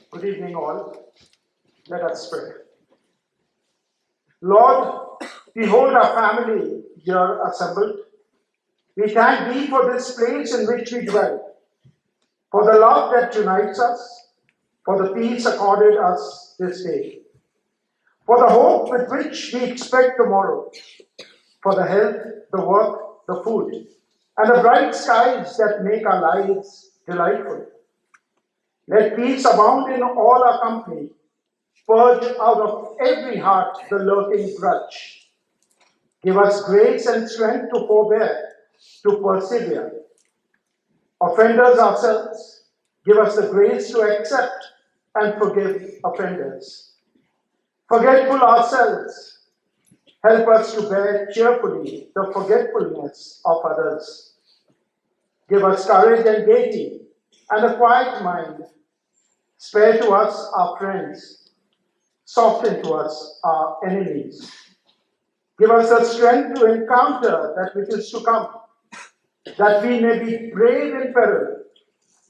Good evening, all. Let us pray. Lord, behold our family here assembled. We thank Thee for this place in which we dwell, for the love that unites us, for the peace accorded us this day, for the hope with which we expect tomorrow, for the health, the work, the food, and the bright skies that make our lives delightful. Let peace abound in all our company. Purge out of every heart the lurking grudge. Give us grace and strength to forbear, to persevere. Offenders ourselves, give us the grace to accept and forgive offenders. Forgetful ourselves, help us to bear cheerfully the forgetfulness of others. Give us courage and gaiety and a quiet mind. Spare to us our friends. Soften to us our enemies. Give us the strength to encounter that which is to come, that we may be brave in peril,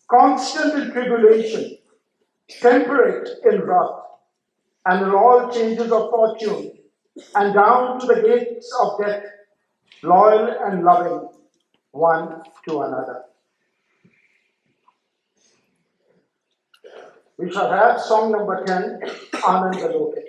constant in tribulation, temperate in wrath, and in all changes of fortune, and down to the gates of death, loyal and loving one to another. We shall have song number 10, Anand Galoke.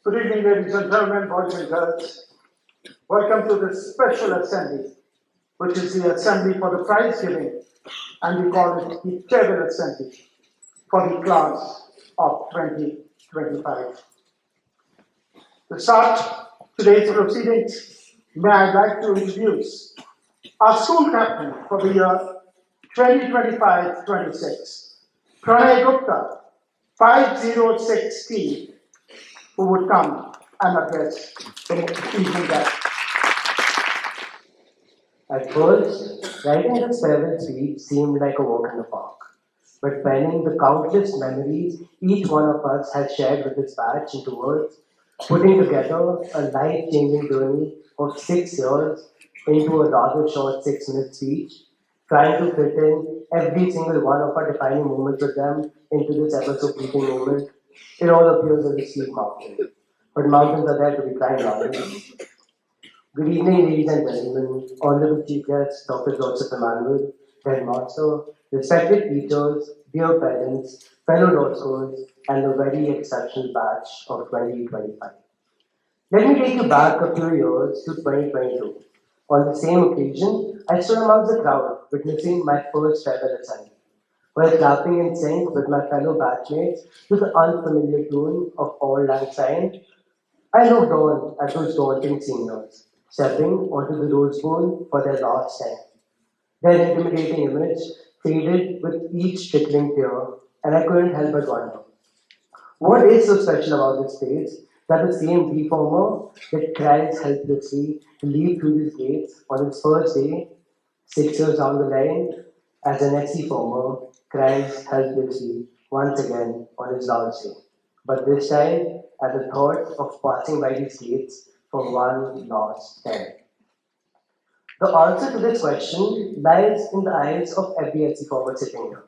Good evening, ladies and gentlemen, boys and girls. Welcome to this special assembly, which is the assembly for the prize giving, and we call it the farewell assembly for the class of 2025. To start today's proceedings, may I like to introduce our school captain for the year 2025-26, Pranay Gupta, 506T, who would come and address the evening guest. At first, writing this farewell speech seemed like a walk in the park. But penning the countless memories each one of us has shared with this batch into words, putting together a life-changing journey of 6 years into a rather short 6-minute speech, trying to fit in every single one of our defining moments with them into this ever so fleeting moment, it all appears as a steep mountain. But mountains are there to be climbed, rather. Good evening, ladies and gentlemen, Honorable Chief Guest, Dr. Joseph Emmanuel, Headmaster, respected teachers, dear parents, fellow law schools, and the very exceptional batch of 2025. Let me take you back a few years to 2022, On the same occasion, I stood amongst the crowd, witnessing my first farewell assembly, while clapping in sync with my fellow batchmates to the unfamiliar tune of All Lang Syne. I looked on at those daunting seniors, stepping onto the Rose Bowl for their last time. Their intimidating image faded with each trickling tear, and I couldn't help but wonder. What is so special about this place that the same reformer that cries helplessly to leave through these gates on his first day, 6 years down the line, as an SC former, cries helplessly once again on his last day. But this time, at the thought of passing by these gates for one last time. The answer to this question lies in the eyes of every SC former sitting here,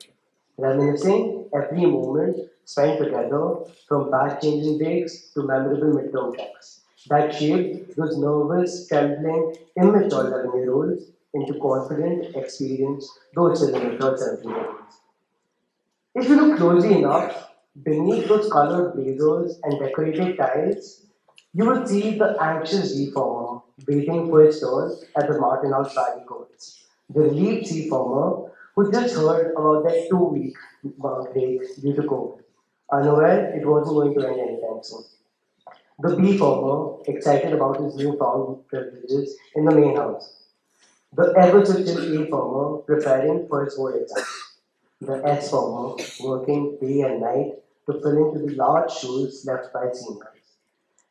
reminiscing every moment spent together from back changing breaks to memorable midterm treks that shaped those nervous, trembling, immature 11-year-olds into confident, experienced, those still immature 17-year-olds. If you look closely enough, beneath those colored blazers and decorated tiles, you will see the anxious reformer waiting for his turn at the Martin House Valley courts. The relieved reformer who just heard about their 2 week break due to COVID, unaware it wasn't going to end anytime soon. The B farmer, excited about his newfound privileges in the main house. The ever so chill A farmer, preparing for his board exam. The S farmer, working day and night to fill into the large shoes left by seniors.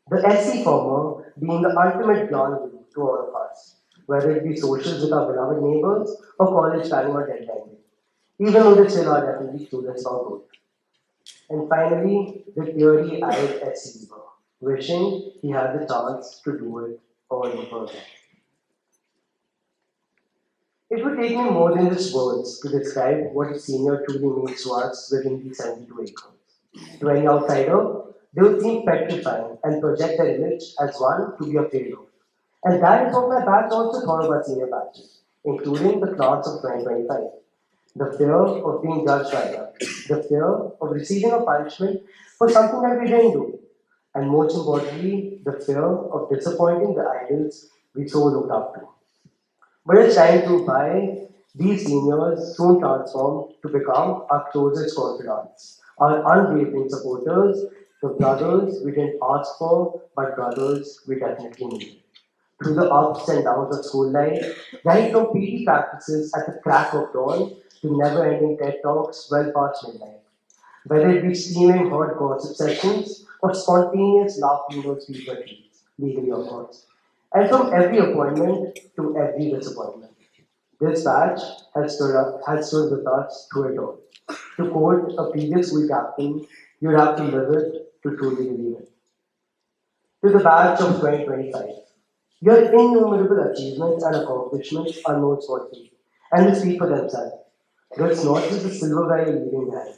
The SC farmer being the ultimate ground glue to all of us, whether it be socials with our beloved neighbors or college planning or deadline day, even though they still are definitely clueless about both. And finally, the teary eyed SC leaver, wishing he had the chance to do it all over again. It would take me more than just words to describe what a senior truly means to us within these 72 acres. To any outsider, they would seem petrifying and project their image as one to be afraid of. And that is what my batch also thought about senior batches, including the class of 2025. The fear of being judged by them, the fear of receiving a punishment for something that we didn't do, and most importantly, the fear of disappointing the idols we so looked up to. But as time flew by, these seniors soon transformed to become our closest confidants, our unwavering supporters, the brothers we didn't ask for, but brothers we definitely needed. Through the ups and downs of school life, right from PT practices at the crack of dawn to never ending TED Talks well past midnight. Whether it be steaming hot gossip sessions or spontaneous laughing those fever treats, legally of course. And from every appointment to every disappointment. This batch has stood with us through it all. To quote a previous school captain, you'd have to live it to truly believe it. To the batch of 2025. Your innumerable achievements and accomplishments are no small feat, and they speak for themselves. It's not just the silverware you're leaving behind.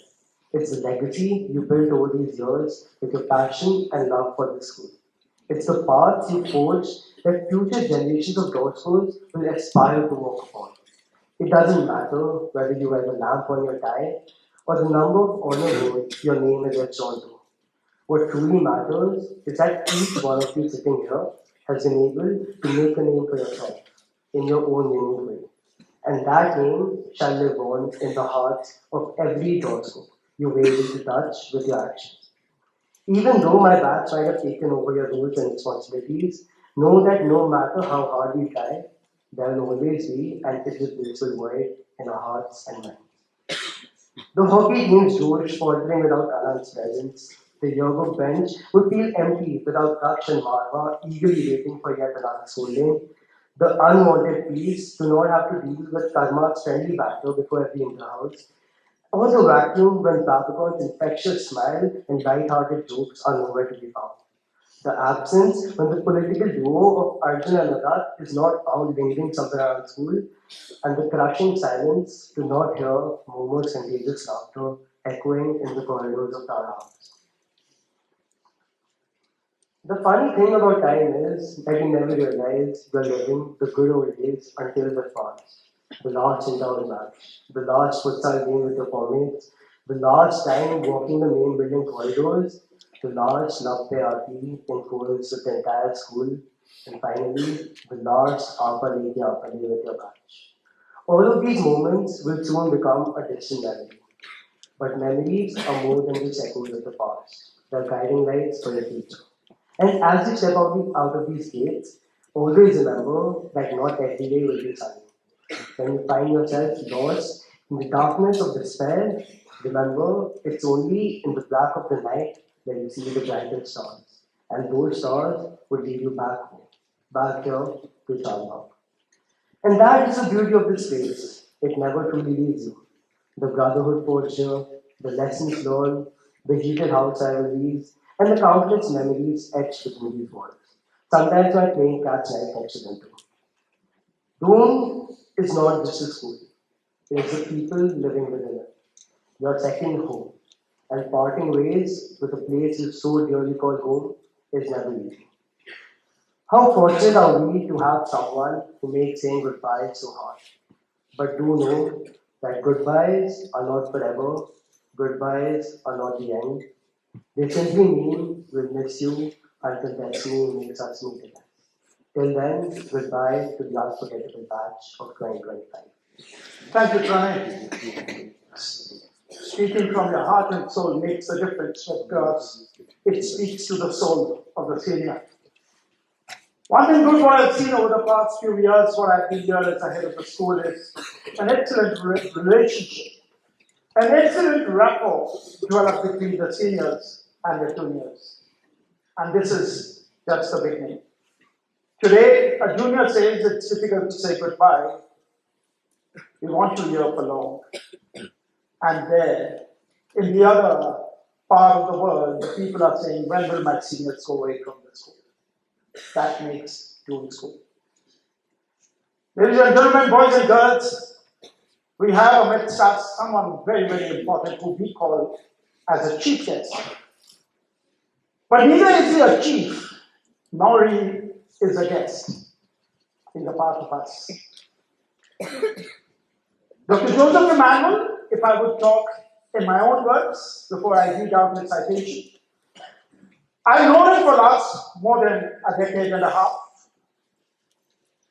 It's the legacy you built over these years with your passion and love for the school. It's the paths you forged that future generations of dot schools will aspire to walk upon. It doesn't matter whether you wear the lamp on your tie or the number of honor rolls your name is etched onto. What truly matters is that each one of you sitting here has been able to make a name for yourself in your own unique way. And that name shall live on in the hearts of every Dosco you were able to touch with your actions. Even though my batch might have taken over your roles and responsibilities, know that no matter how hard we try, there will always be an irreplaceable void in our hearts and minds. The hockey team's George faltering without Alan's presence, the yearbook bench would feel empty without Daksh and Marva eagerly waiting for yet another scolding, the unwanted peace to not have to deal with Karma's friendly banter before every interhouse, or the vacuum when Babacon's infectious smile and light-hearted jokes are nowhere to be found. The absence when the political duo of Arjun and Adat is not found lingering somewhere around school, and the crushing silence to not hear Momo's contagious laughter echoing in the corridors of Tara House. The funny thing about time is that you never realize you're living the good old days until the past. The last indoor match, the last futsal game with your formmates, the last time walking the main building corridors, the last love aarti in chorus with the entire school. And finally, the last Aapa Leke Aapa Le with your batch. All of these moments will soon become a distant memory. But memories are more than just echoes of the past. They're guiding lights for your future. And as you step out of these gates, always remember that not every day will be sunny. When you find yourself lost in the darkness of despair, remember it's only in the black of the night that you see the brightest stars. And those stars will lead you back home, back here to Chandra. And that is the beauty of this place. It never truly leaves you. The brotherhood forged here, the lessons learned, the heated house rivalries, and the countless memories etched between these walls. Sometimes while playing catch right next to them too. Room is not just a school. It is the people living within it. Your second home. And parting ways with a place you so dearly call home is never easy. How fortunate are we to have someone who makes saying goodbye so hard? But do know that goodbyes are not forever, goodbyes are not the end. They simply mean we'll miss you until destiny makes us meet again. Till then, goodbye to the unforgettable batch of 2025. Thank you, Pranay. Speaking from your heart and soul makes a difference because it speaks to the soul of the senior. One thing good what I've seen over the past few years, what I've been here as a head of the school is an excellent relationship, an excellent rapport developed between the seniors and the juniors. And this is just the beginning. Today, a junior says it's difficult to say goodbye. We want to hear for long. And there, in the other part of the world, the people are saying, when will my seniors go away from the school? That makes June school. Ladies and gentlemen, boys and girls, we have amidst us someone very, very important who we call as a chief guest. But neither is he a chief, nor he is a guest. He's a part of us. Dr. Joseph Emmanuel, if I would talk in my own words before I read out the citation, I've known him for last more than a decade and a half.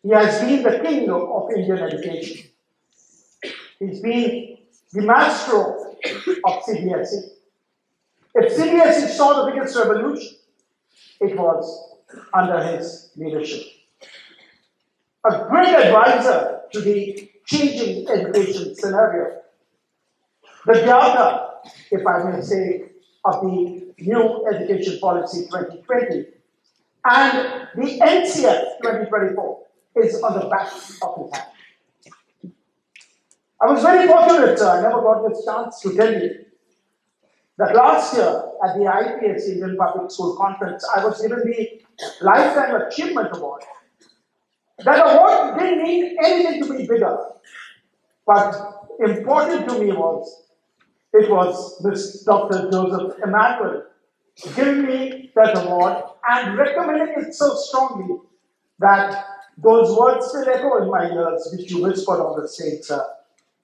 He has been the king of Indian education. He's been the maestro of CBSE. If CBSE saw the biggest revolution, it was under his leadership. A great advisor to the changing education scenario. The data, if I may say, of the new education policy 2020 and the NCF 2024 is on the back of his hand. I was very fortunate, sir, I never got this chance to tell you that last year at the IPS Indian Public School Conference, I was given the Lifetime Achievement Award. That award didn't mean anything to me bigger, but important to me was, it was Ms. Dr. Joseph Emmanuel giving me that award and recommending it so strongly that those words still echo in my ears, which you whispered on the stage, sir,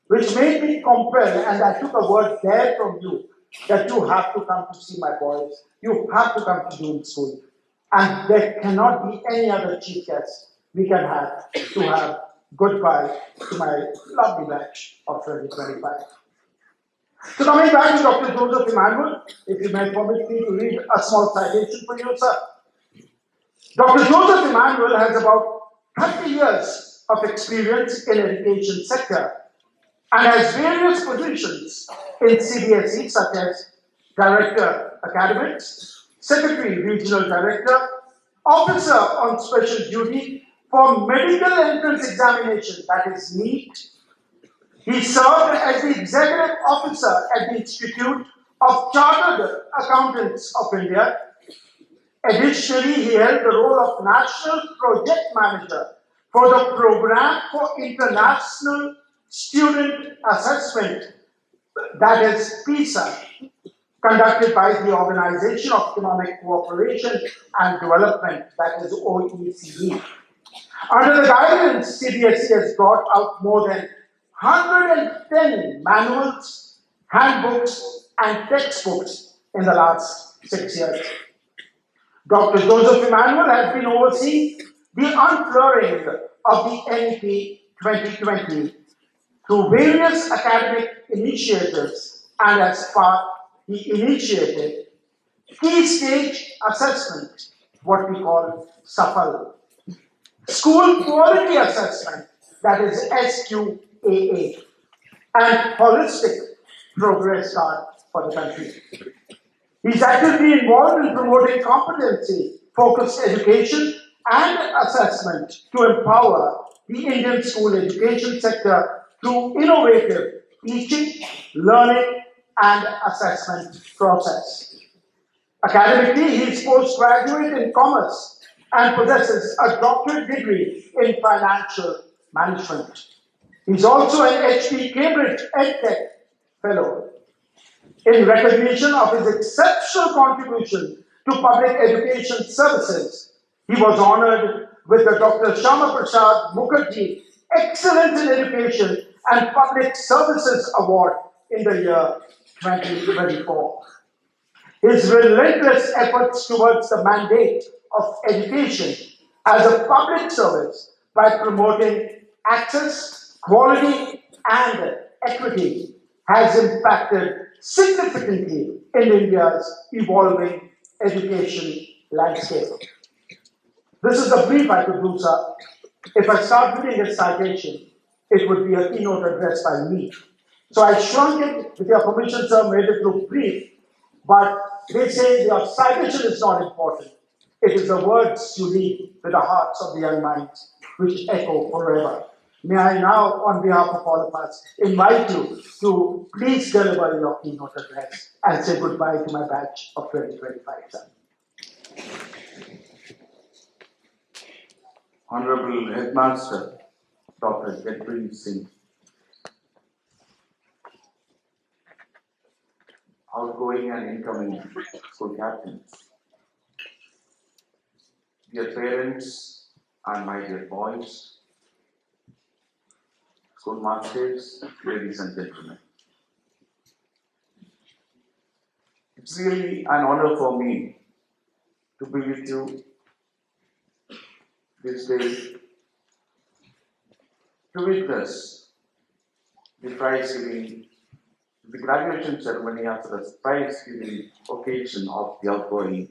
which made me compel, and I took a word there from you, that you have to come to see my boys, you have to come to June School, and there cannot be any other chief guest we can have to have goodbye to my lovely batch of 2025. So coming back to Dr. Joseph Emmanuel, if you may permit me to read a small citation for you, sir. Dr. Joseph Emmanuel has about 30 years of experience in education sector and has various positions in CBSE such as Director Academics, Secretary Regional Director, Officer on Special Duty for Medical Entrance Examination, that is NEET. He served as the Executive Officer at the Institute of Chartered Accountants of India. Additionally, he held the role of National Project Manager for the Program for International Student Assessment, that is PISA, conducted by the Organization of Economic Cooperation and Development, that is OECD. Under the guidance, CBSE has brought out more than 110 manuals, handbooks, and textbooks in the last 6 years. Dr. Joseph Emmanuel has been overseeing the unfurling of the NEP 2020 through various academic initiatives, and as part he initiated key stage assessment, what we call SAFAL, school quality assessment, that is SQAA, and holistic progress card for the country. He's actively involved in promoting competency-focused education and assessment to empower the Indian school education sector through innovative teaching, learning, and assessment process. Academically, he is postgraduate in commerce and possesses a doctorate degree in financial management. He's also an HP Cambridge EdTech Fellow. In recognition of his exceptional contribution to public education services, he was honored with the Dr. Shama Prasad Mukherjee Excellence in Education and Public Services Award in the year 2024. His relentless efforts towards the mandate of education as a public service by promoting access, quality, and equity has impacted significantly in India's evolving education landscape. This is the brief I could do, sir. If I start reading a citation, it would be a keynote address by me. So I shrunk it, with your permission, sir, made it look brief, but they say your citation is not important. It is the words you read with the hearts of the young minds, which echo forever. May I now, on behalf of all of us, invite you to please deliver your keynote address and say goodbye to my batch of 2025, sir. Honorable Headmaster, Dr. Jetpal Singh, outgoing and incoming school captains, dear parents and my dear boys, school masters, ladies and gentlemen. It's really an honor for me to be with you this day to witness the prize giving, the graduation ceremony after the prize giving occasion of the outgoing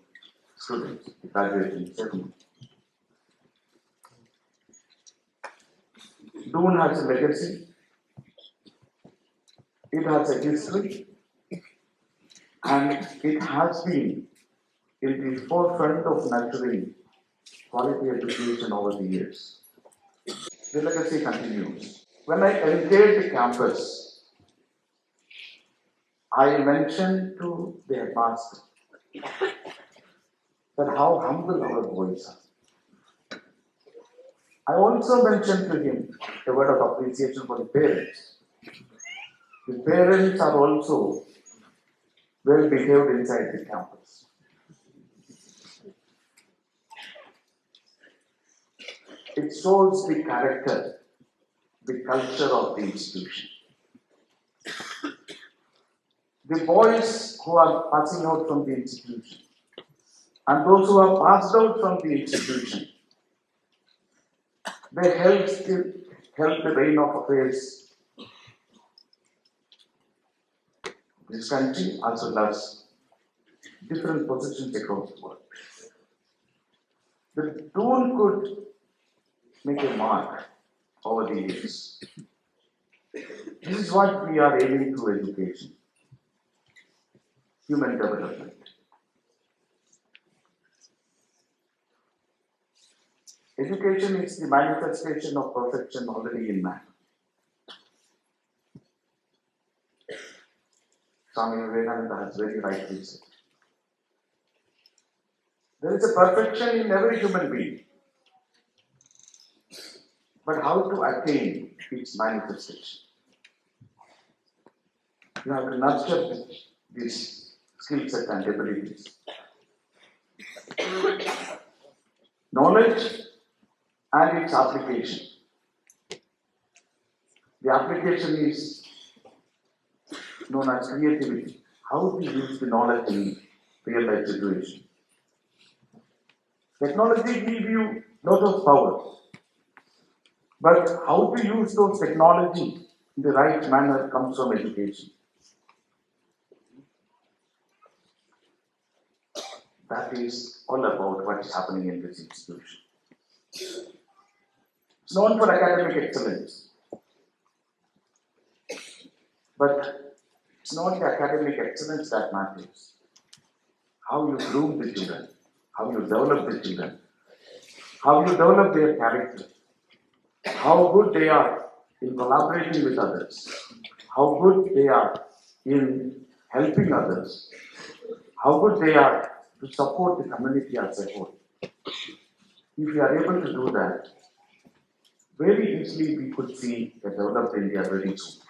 students, the graduation ceremony. Doon has a legacy, it has a history, and it has been in the forefront of nurturing quality education over the years. The legacy continues. When I entered the campus, I mentioned to the headmaster that how humble our boys are. I also mentioned to him a word of appreciation for the parents. The parents are also well behaved inside the campus. It shows the character, the culture of the institution. The boys who are passing out from the institution and those who are passed out from the institution, they help the reign of affairs this country as well as different positions across the world. The Doon could make a mark over the years. This is what we are aiming through education. Human development. Education is the manifestation of perfection already in man. Swami Vivekananda has very rightly said. There is a perfection in every human being. But how to attain its manifestation? You have to nurture this skill set and abilities. Knowledge and its application. The application is known as creativity. How to use the knowledge in real life situation. Technology lot of power. But how to use those technology in the right manner comes from education. That is all about what is happening in this institution. It's known for academic excellence, but it's not the academic excellence that matters. How you groom the children, how you develop the children, how you develop their character, how good they are in collaborating with others, how good they are in helping others, how good they are to support the community as a whole. If we are able to do that, very easily we could see a developed India very soon.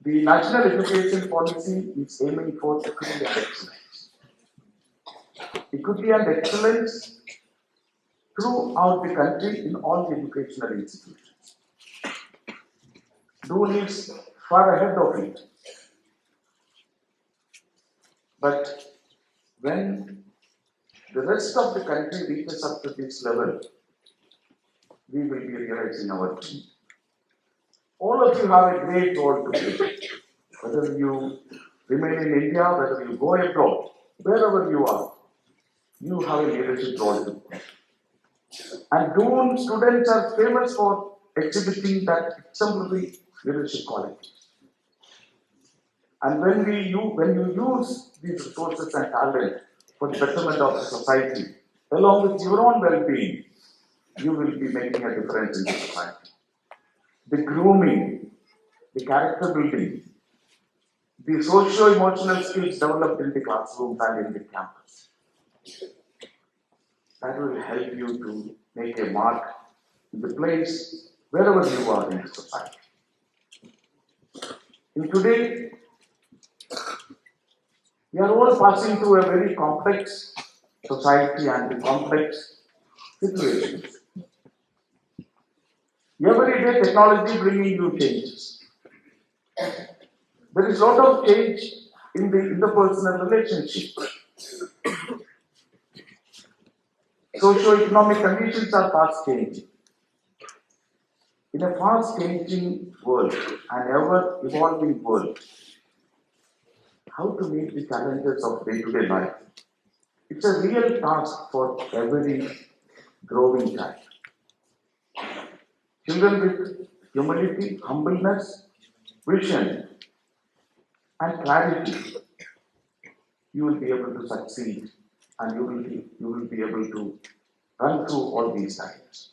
The national education policy is aiming for equity and excellence. Equity and excellence throughout the country in all the educational institutions. Doon is far ahead of it. But when the rest of the country reaches up to this level, we will be realizing our dream. All of you have a great role to play. Whether you remain in India, whether you go abroad, wherever you are, you have a leadership role to play. And Doon students are famous for exhibiting that exemplary leadership quality. And when you use these resources and talent for the betterment of the society, along with your own well-being, you will be making a difference in the society. The grooming, the character building, the socio-emotional skills developed in the classroom and in the campus. That will help you to make a mark in the place wherever you are in the society. In today, we are all passing through a very complex society and complex situations. Every day, technology bringing new changes. There is a lot of change in the interpersonal relationship. Socio-economic conditions are fast changing. In a fast changing world, an ever evolving world, how to meet the challenges of day-to-day life? It's a real task for every growing child. Children with humility, humbleness, vision, and clarity, you will be able to succeed and you will be able to run through all these times.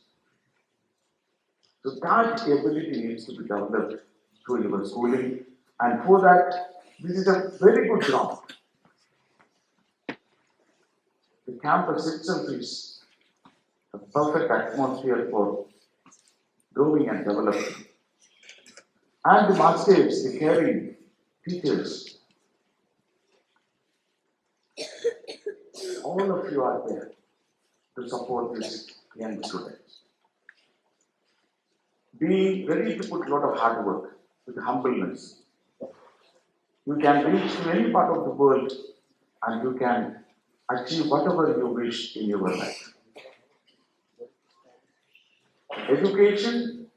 So that ability needs to be developed through your schooling, and for that, this is a very good ground. The campus itself is a perfect atmosphere for growing and developing. And the masters, the caring teachers, all of you are there to support these young students. Be ready to put a lot of hard work with humbleness. You can reach to any part of the world and you can achieve whatever you wish in your life. Education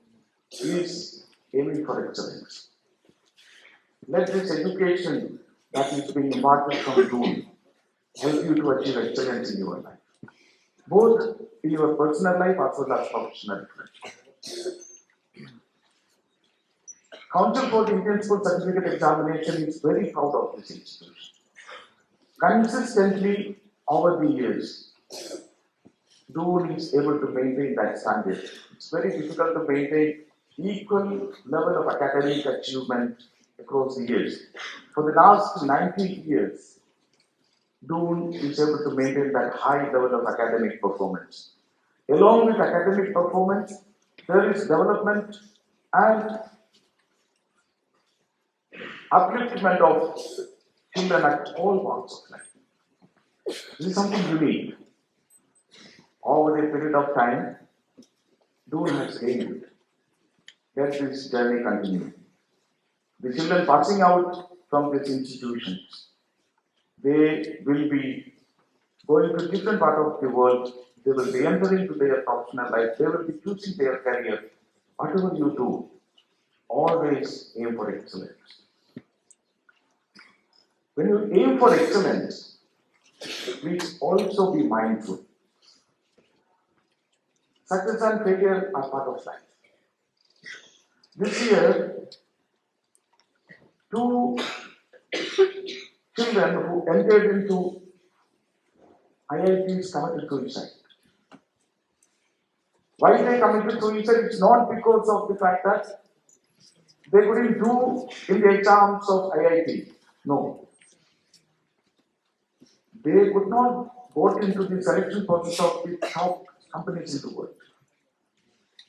is aiming for excellence. Let this education that is being imparted from Doon help you to achieve excellence in your life, both in your personal life as well as professional life. Council for the Indian School Certificate Examination is very proud of this institution. Consistently over the years, Doon is able to maintain that standard. It's very difficult to maintain equal level of academic achievement across the years. For the last 90 years, Doon is able to maintain that high level of academic performance. Along with academic performance, there is development and upliftment of children at all walks of life. This is something unique. Over a period of time, Doon has gained it. Let this journey continue. The children passing out from these institutions, they will be going to different part of the world they will be entering into their professional life, they will be choosing their career. Whatever you do, always aim for excellence. When you aim for excellence, please also be mindful. Success and failure are part of life. This year, two children who entered into IITs committed suicide. Why they committed suicide? It's not because of the fact that they couldn't do in the exams of IIT. No. They could not go into the selection process of the top companies in the world.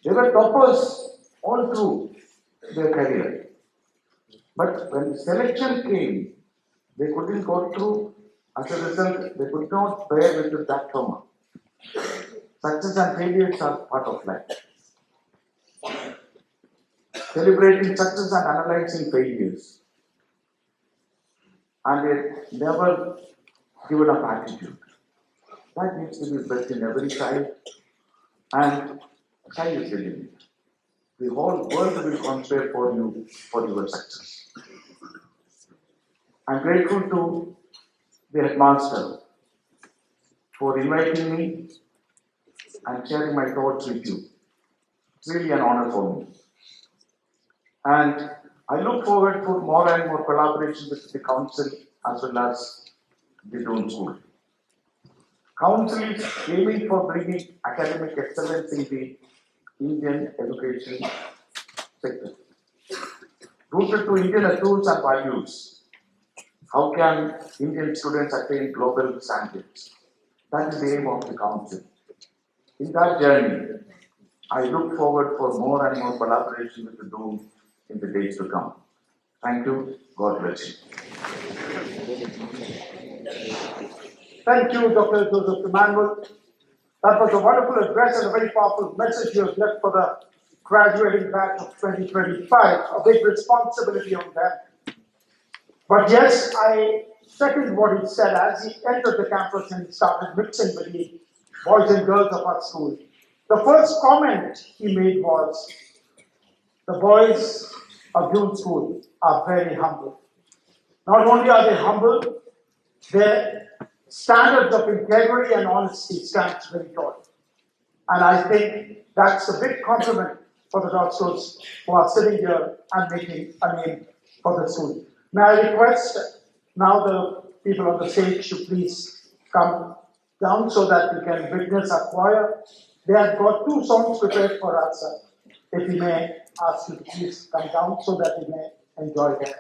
They were toppers all through their career. But when the selection came, they couldn't go through. As a result, they could not bear with that trauma. Success and failures are part of life. Celebrating success and analyzing failures. And a never given up attitude. That needs to be built in every child. And child is the limit. The whole world will conspire for you for your success. I'm grateful to the headmaster for inviting me and sharing my thoughts with you. It's really an honor for me. And I look forward for more and more collaboration with the council as well as the Drone School. Council is aiming for bringing academic excellence in the Indian education sector. Rooted to Indian ethos and values, how can Indian students attain global standards? That is the aim of the council. In that journey, I look forward for more and more collaboration with the Drone in the days to come. Thank you. God bless you. Thank you, Dr. Joseph Emmanuel. That was a wonderful address and a very powerful message you have left for the graduating batch of 2025. A big responsibility on them. But yes, I second what he said as he entered the campus and started mixing with the boys and girls of our school. The first comment he made was, the boys of June School are very humble. Not only are they humble, their standards of integrity and honesty stands very tall. And I think that's a big compliment for the doctors who are sitting here and making a name for the school. May I request now the people on the stage to please come down so that we can witness our choir. They have got two songs prepared for us. If we may ask you to please come down so that we may enjoy them.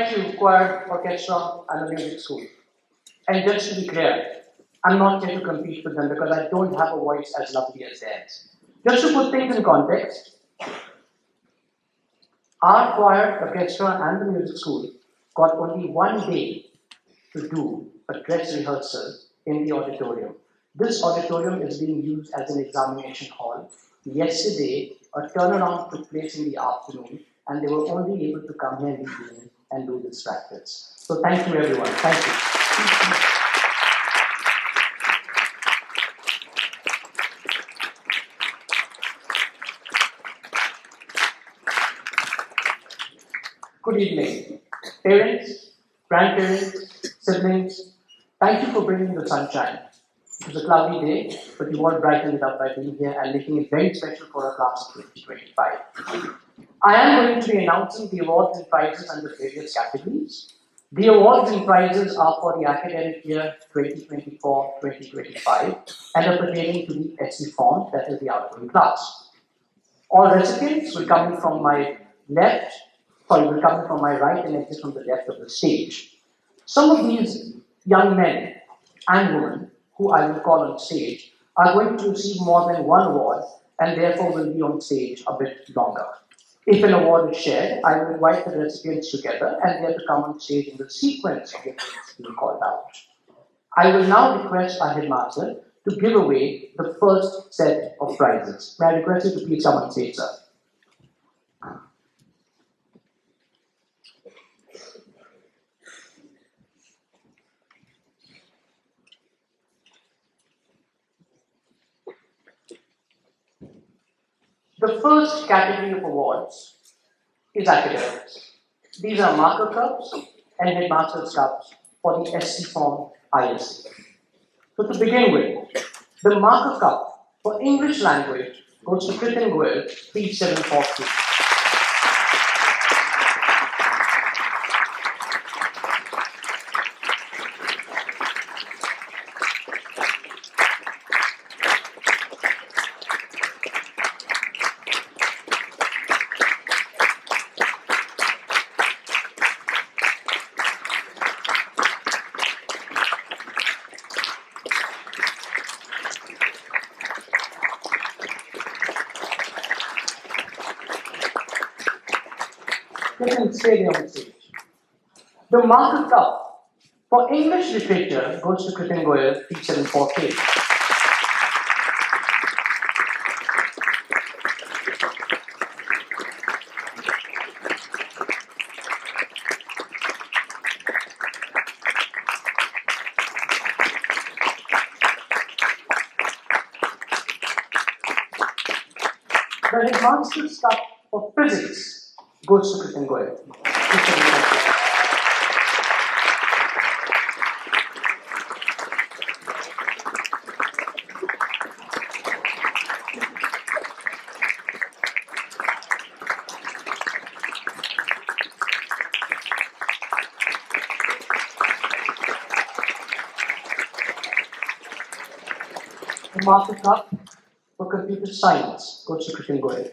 Thank you, choir, orchestra, and the music school. And just to be clear, I'm not here to compete with them because I don't have a voice as lovely as theirs. Just to put things in context, our choir, orchestra, and the music school got only 1 day to do a dress rehearsal in the auditorium. This auditorium is being used as an examination hall. Yesterday, a turnaround took place in the afternoon, and they were only able to come here in the evening and do this practice. So thank you, everyone. Thank you. Good evening, parents, grandparents, siblings. Thank you for bringing the sunshine. It was a cloudy day, but you all brightened it up by being here and making it very special for our class of 2025. I am going to be announcing the awards and prizes under various categories. The awards and prizes are for the academic year 2024-2025 and are pertaining to the SC form, that is the outgoing class. All recipients will come in from my right and exit from the left of the stage. Some of these young men and women, who I will call on stage, are going to receive more than one award and therefore will be on stage a bit longer. If an award is shared, I will invite the recipients together and they have to come on stage in the sequence of the names being called out. I will now request our headmaster to give away the first set of prizes. May I request you to please come on stage, sir? The first category of awards is academics. These are marker cups and headmaster's cups for the SC form ISC. So to begin with, the marker cup for English language goes to Kritin Goel, 3743. Stay on stage. The marker cup for English literature goes to Kritin Goel, 3748. The headmaster's cup for physics goes to Kritin Goel. The marker cup for computer science goes to Kritin Goel.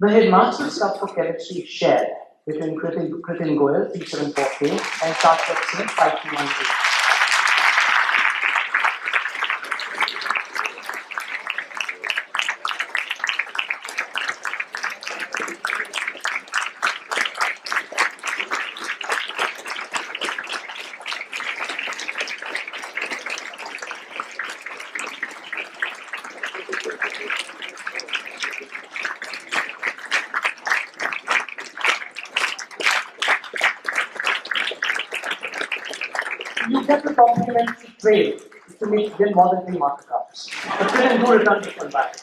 The headmaster's cup for chemistry is shared between Kritin Goel, 3748, and Sarkar Singh, 5218. You get the complimentary tray to win more than 3 marker cups. But Kritin, do return this one back.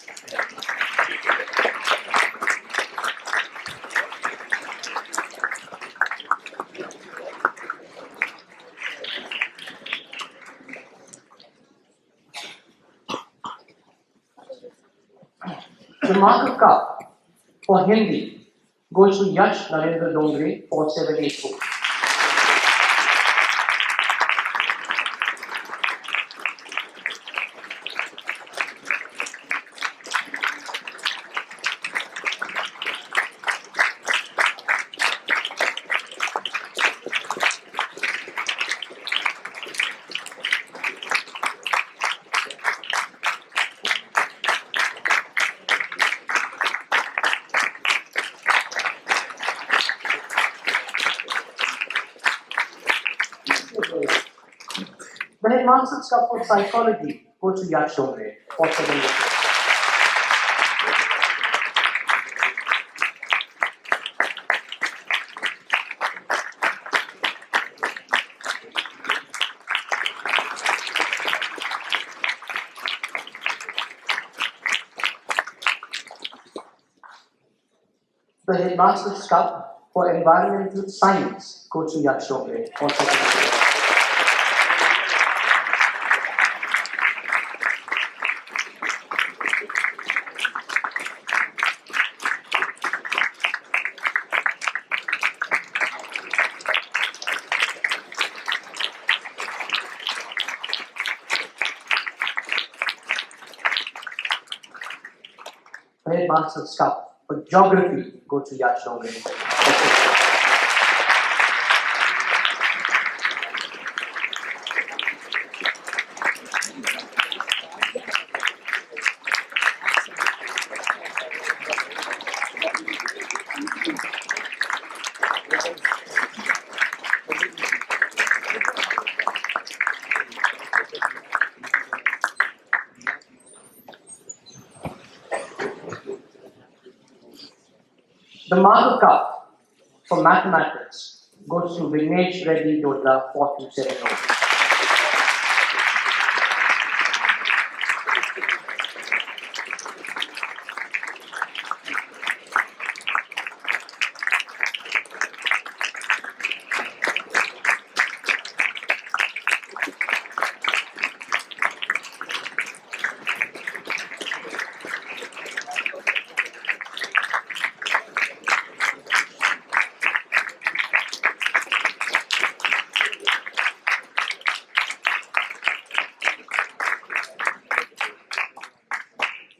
The marker cup for Hindi goes to Yash Narendra Dongre, 4784. The Headmaster's Cup for Psychology goes to Yash Dongre for 7 years. The Headmaster's Cup for Environmental Science goes to Yash Dongre for 7 years. The Headmaster's Cup for Geography goes to Yash Dongre. The Marker Cup for Mathematics goes to Vignesh Reddy Dodla 4270.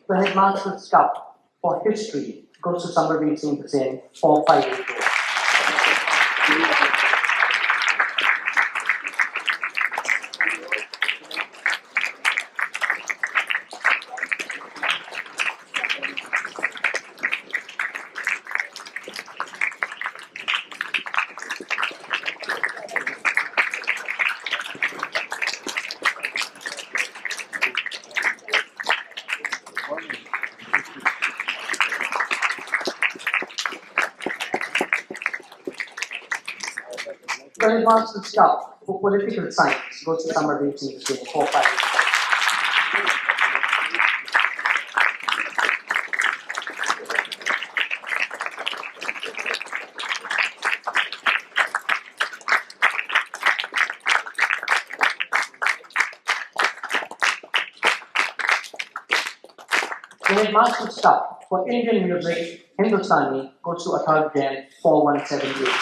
The Headmaster's Cup for History goes to Samarbir Singh Hussain 4584. The Headmaster's Cup for Political Science goes to Samarbir Singh Hussain 4584. The Headmaster's Cup for Indian Music Hindustani goes to Athar Jain 4178.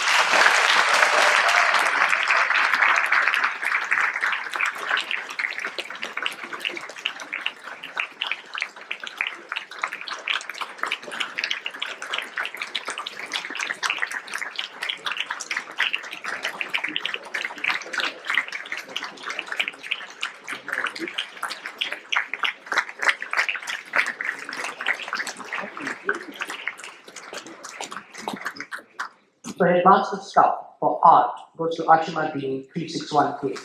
The Headmaster's Cup for Art goes to Ashima Dean 361K.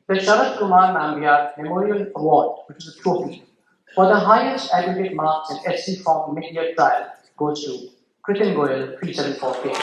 The Sharat Kumar Nambiar Memorial Award, which is a trophy, for the highest aggregate marks in SC Form mid-year trial goes to Kritin Goyal 374K.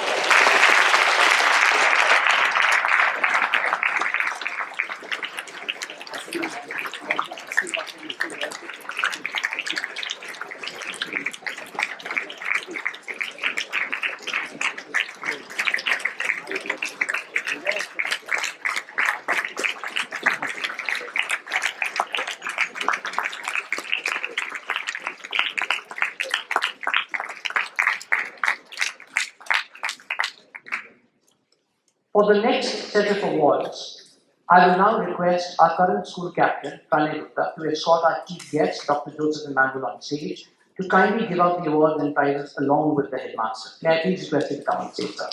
For the next set of awards, I will now request our current school captain, Pranay Gupta, to escort our chief guest, Dr. Joseph Emmanuel, on stage to kindly give out the awards and prizes along with the headmaster. May I please request you to come on stage, sir?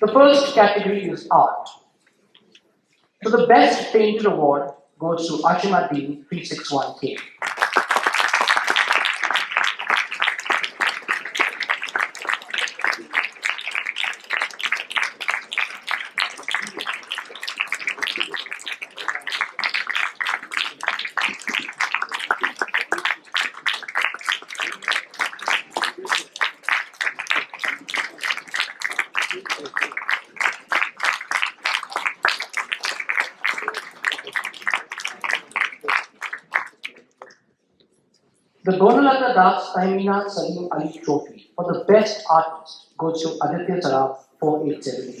The first category is art. So the best painter award goes to Ashimaddin 361K. The Gonalata Das Tahmina Salim Ali Trophy for the best artist goes to Aditya Saraf 487.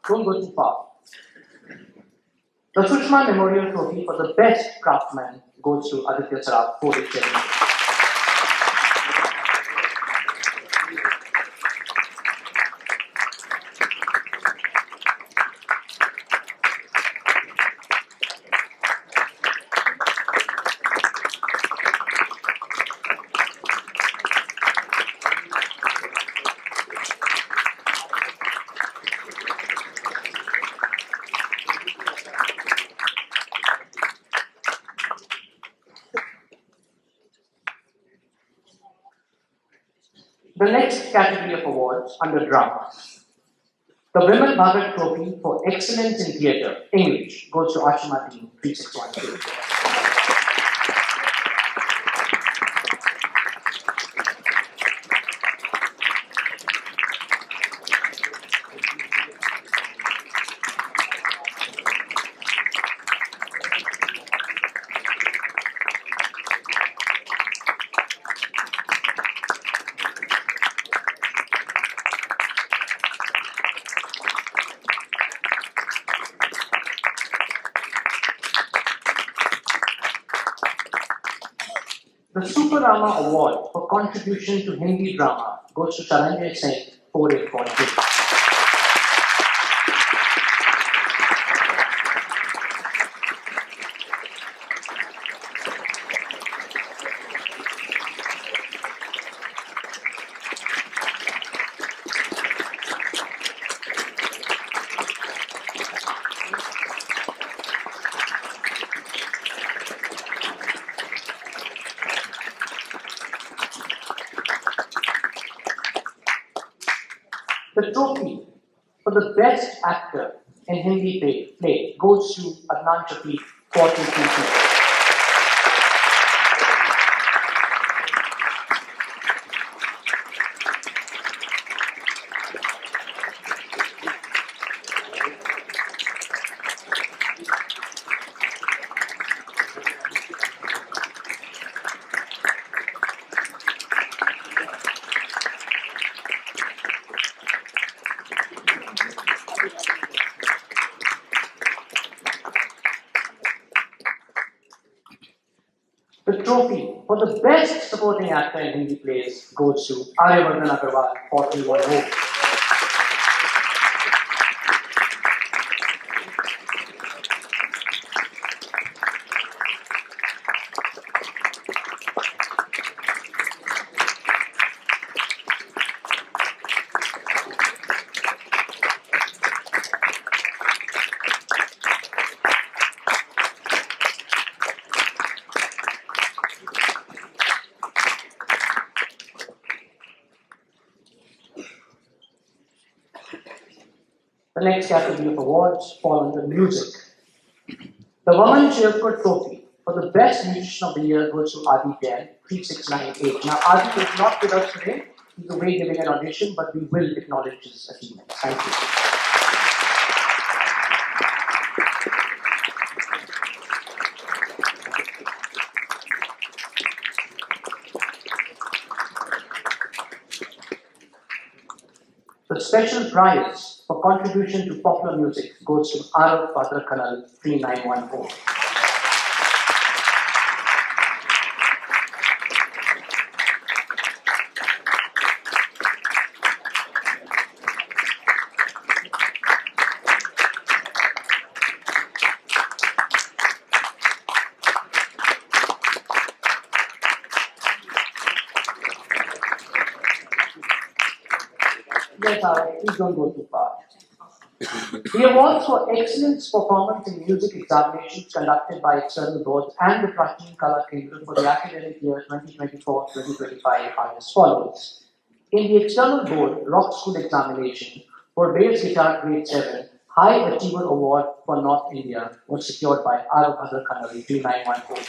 Don't go too far. The Sushma Memorial Trophy for the best craftsman goes to Aditya Saraf 487. The next category of awards under drama. The Vimal Bhagat Trophy for Excellence in Theatre, English, goes to Ashimaddin 361K. The Superama Award for contribution to Hindi drama goes to Charanjay Singh 4842. The trophy for the best actor in Hindi play goes to Adnan Shafiq 4222. The trophy for the best supporting actor in Hindi plays goes to Aryavardhan Agarwal 4110. The next category of awards fall under music. The Woman Cheerful Trophy for the Best Musician of the Year goes to Adi Jain, 3698. Now, Adi is not with us today. He's away giving an audition, but we will acknowledge his achievements. Thank you. The special prize for contribution to popular music goes to Arav Badr Khanal, 3914. Yes, Arav, please don't go too far. The awards for excellence performance in music examinations conducted by external boards and the Prateen Kala Kendra for the academic year 2024-2025 are as follows. In the external board rock school examination for bass guitar grade 7, High Achiever Award for North India was secured by Arav Badr Khanal, 3914.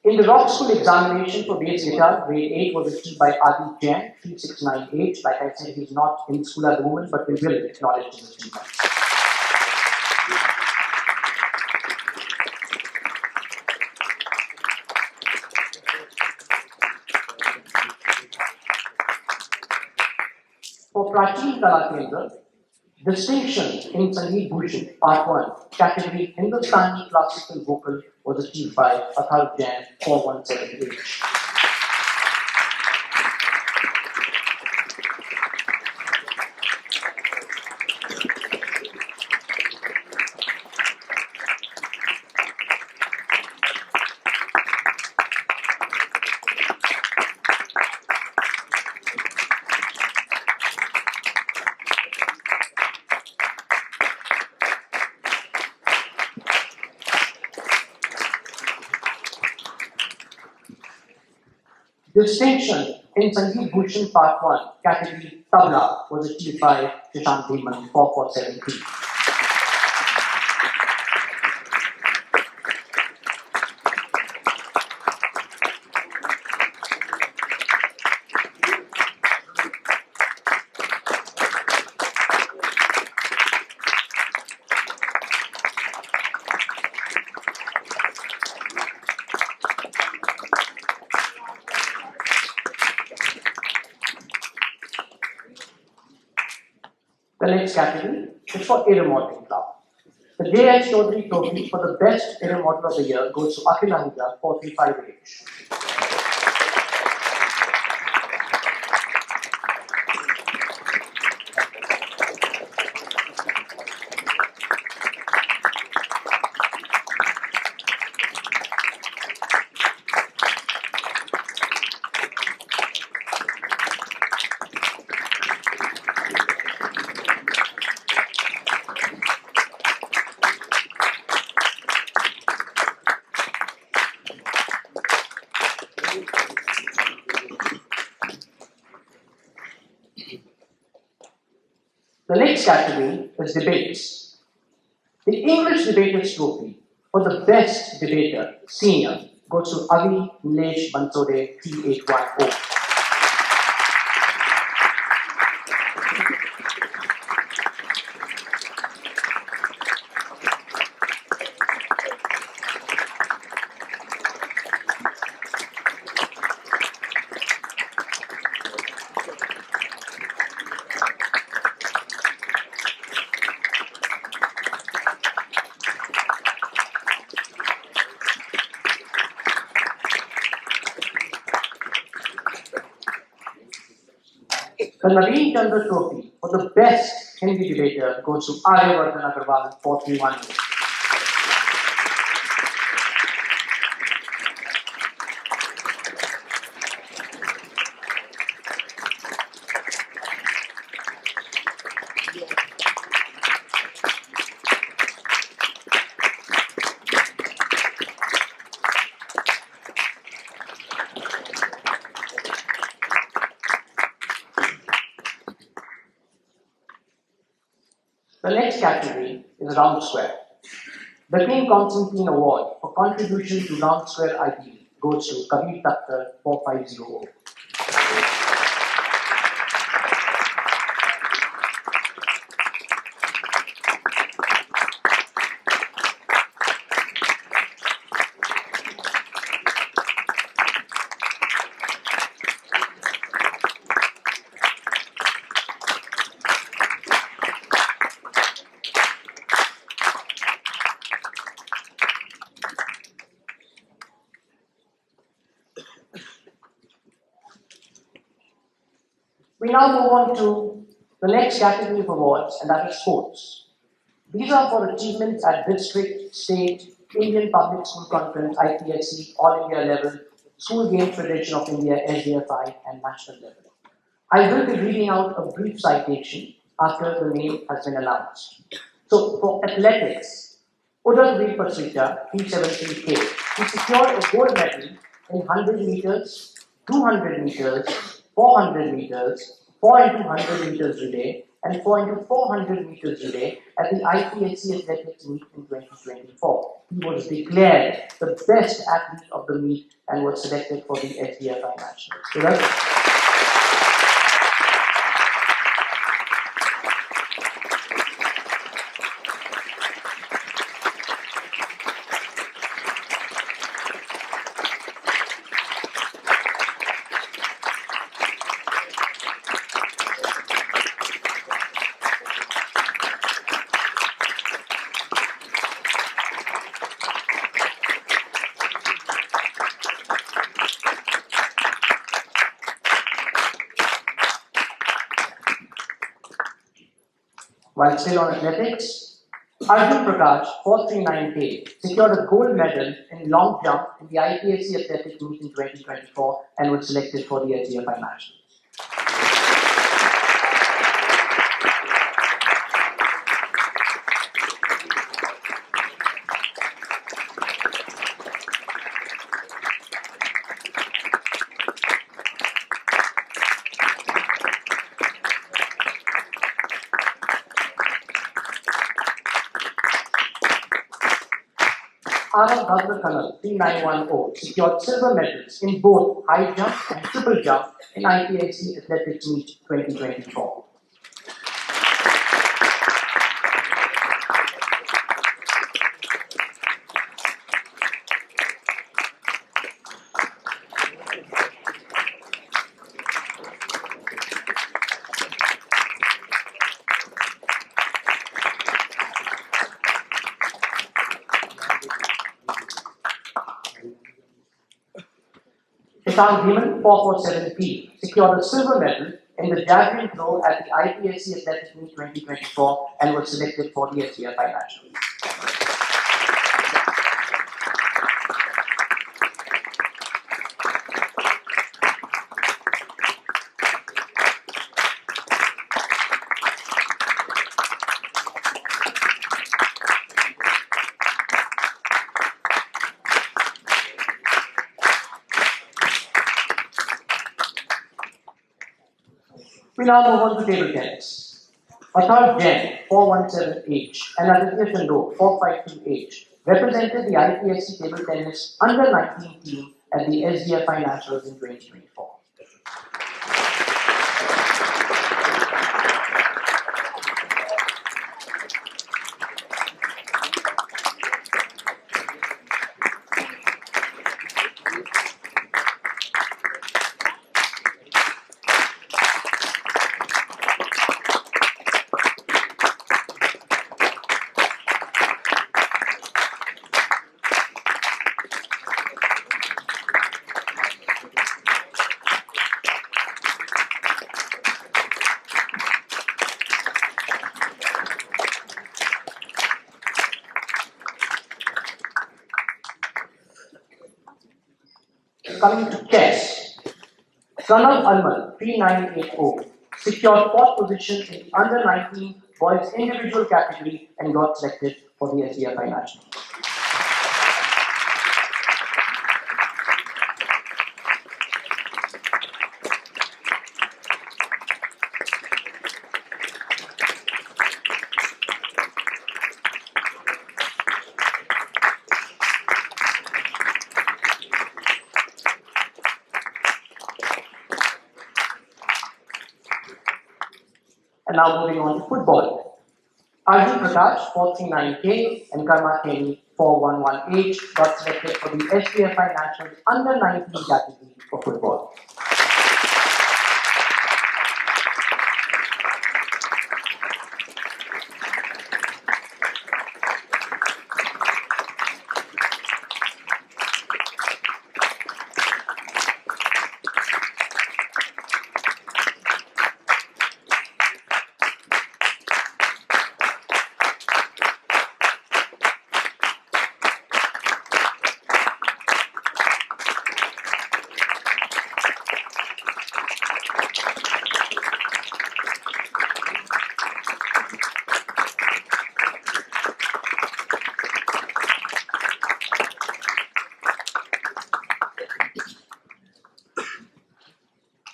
In the rock school examination for bass guitar, grade 8 was achieved by Adi Jain, 3698. Like I said, he's not in school at the moment, but we will acknowledge his achievement. For Prateen Kala Kendra, distinction in Sangeet Bhushan, Part 1, category Hindustani Classical Vocal was achieved by Athar Jain, 4178. Distinction in Sangeet Bhushan Part 1, category Tabla was achieved by Shashank Dhiman, 4473. The next category is for Air Modeling Club. The J.S. Chaudhary Trophy for the Best Air Model of the Year goes to Akhil Ahuja, 4358. The next category is debates. The English Debaters Trophy for the Best Debater Senior goes to Avi Nilesh Bansode, 3810. The Naveen Chandra Trophy for the Best Hindi Debater goes to Aryavardhan Agarwal, 4318. The next category is round square. The King Constantine Award for contribution to round square ideal goes to Kabir Takhtar 4500. We now move on to the next category of awards, and that is sports. These are for achievements at district, state, Indian Public School Conference, IPSC, All India level, School Games Federation of India, SDFI, and national level. I will be reading out a brief citation after the name has been announced. So, for athletics, Udalveer Pasrita, P73K, he secured a gold medal in 100 meters, 200 meters, 400 meters, 4 into 100 meters relay, and 4 into 400 meters relay at the IPSC Athletics Meet in 2024. He was declared the best athlete of the meet and was selected for the SDFI Nationals. So that's while still on athletics, Arjun Prakash, 439K, secured a gold medal in long jump in the IPSC Athletics Meet in 2024 and was selected for the SDFI Nationals. Arab Bhadra Khanal, 3910, secured silver medals in both high jump and triple jump in IPSC Athletics Meet 2024. Shashank Bhiman, 447P, secured a silver medal in the javelin throw at the IPSC Athletics Meet 2024 and was selected for the SDFI Nationals. We now move on to table tennis. Athar Jain, 417H, and Aditya Chandok, 452H, represented the IPSC table tennis under 19 team at the SDFI Nationals in 2024. Coming to chess, Pranav Alman, 3980, secured fourth position in the under 19 boys individual category and got selected for the SDFI Nationals. And now moving on to football. Arjun Prakash, 439K, and Karma Kenny, 4118, got selected for the SBFI Nationals Under 19 category for football.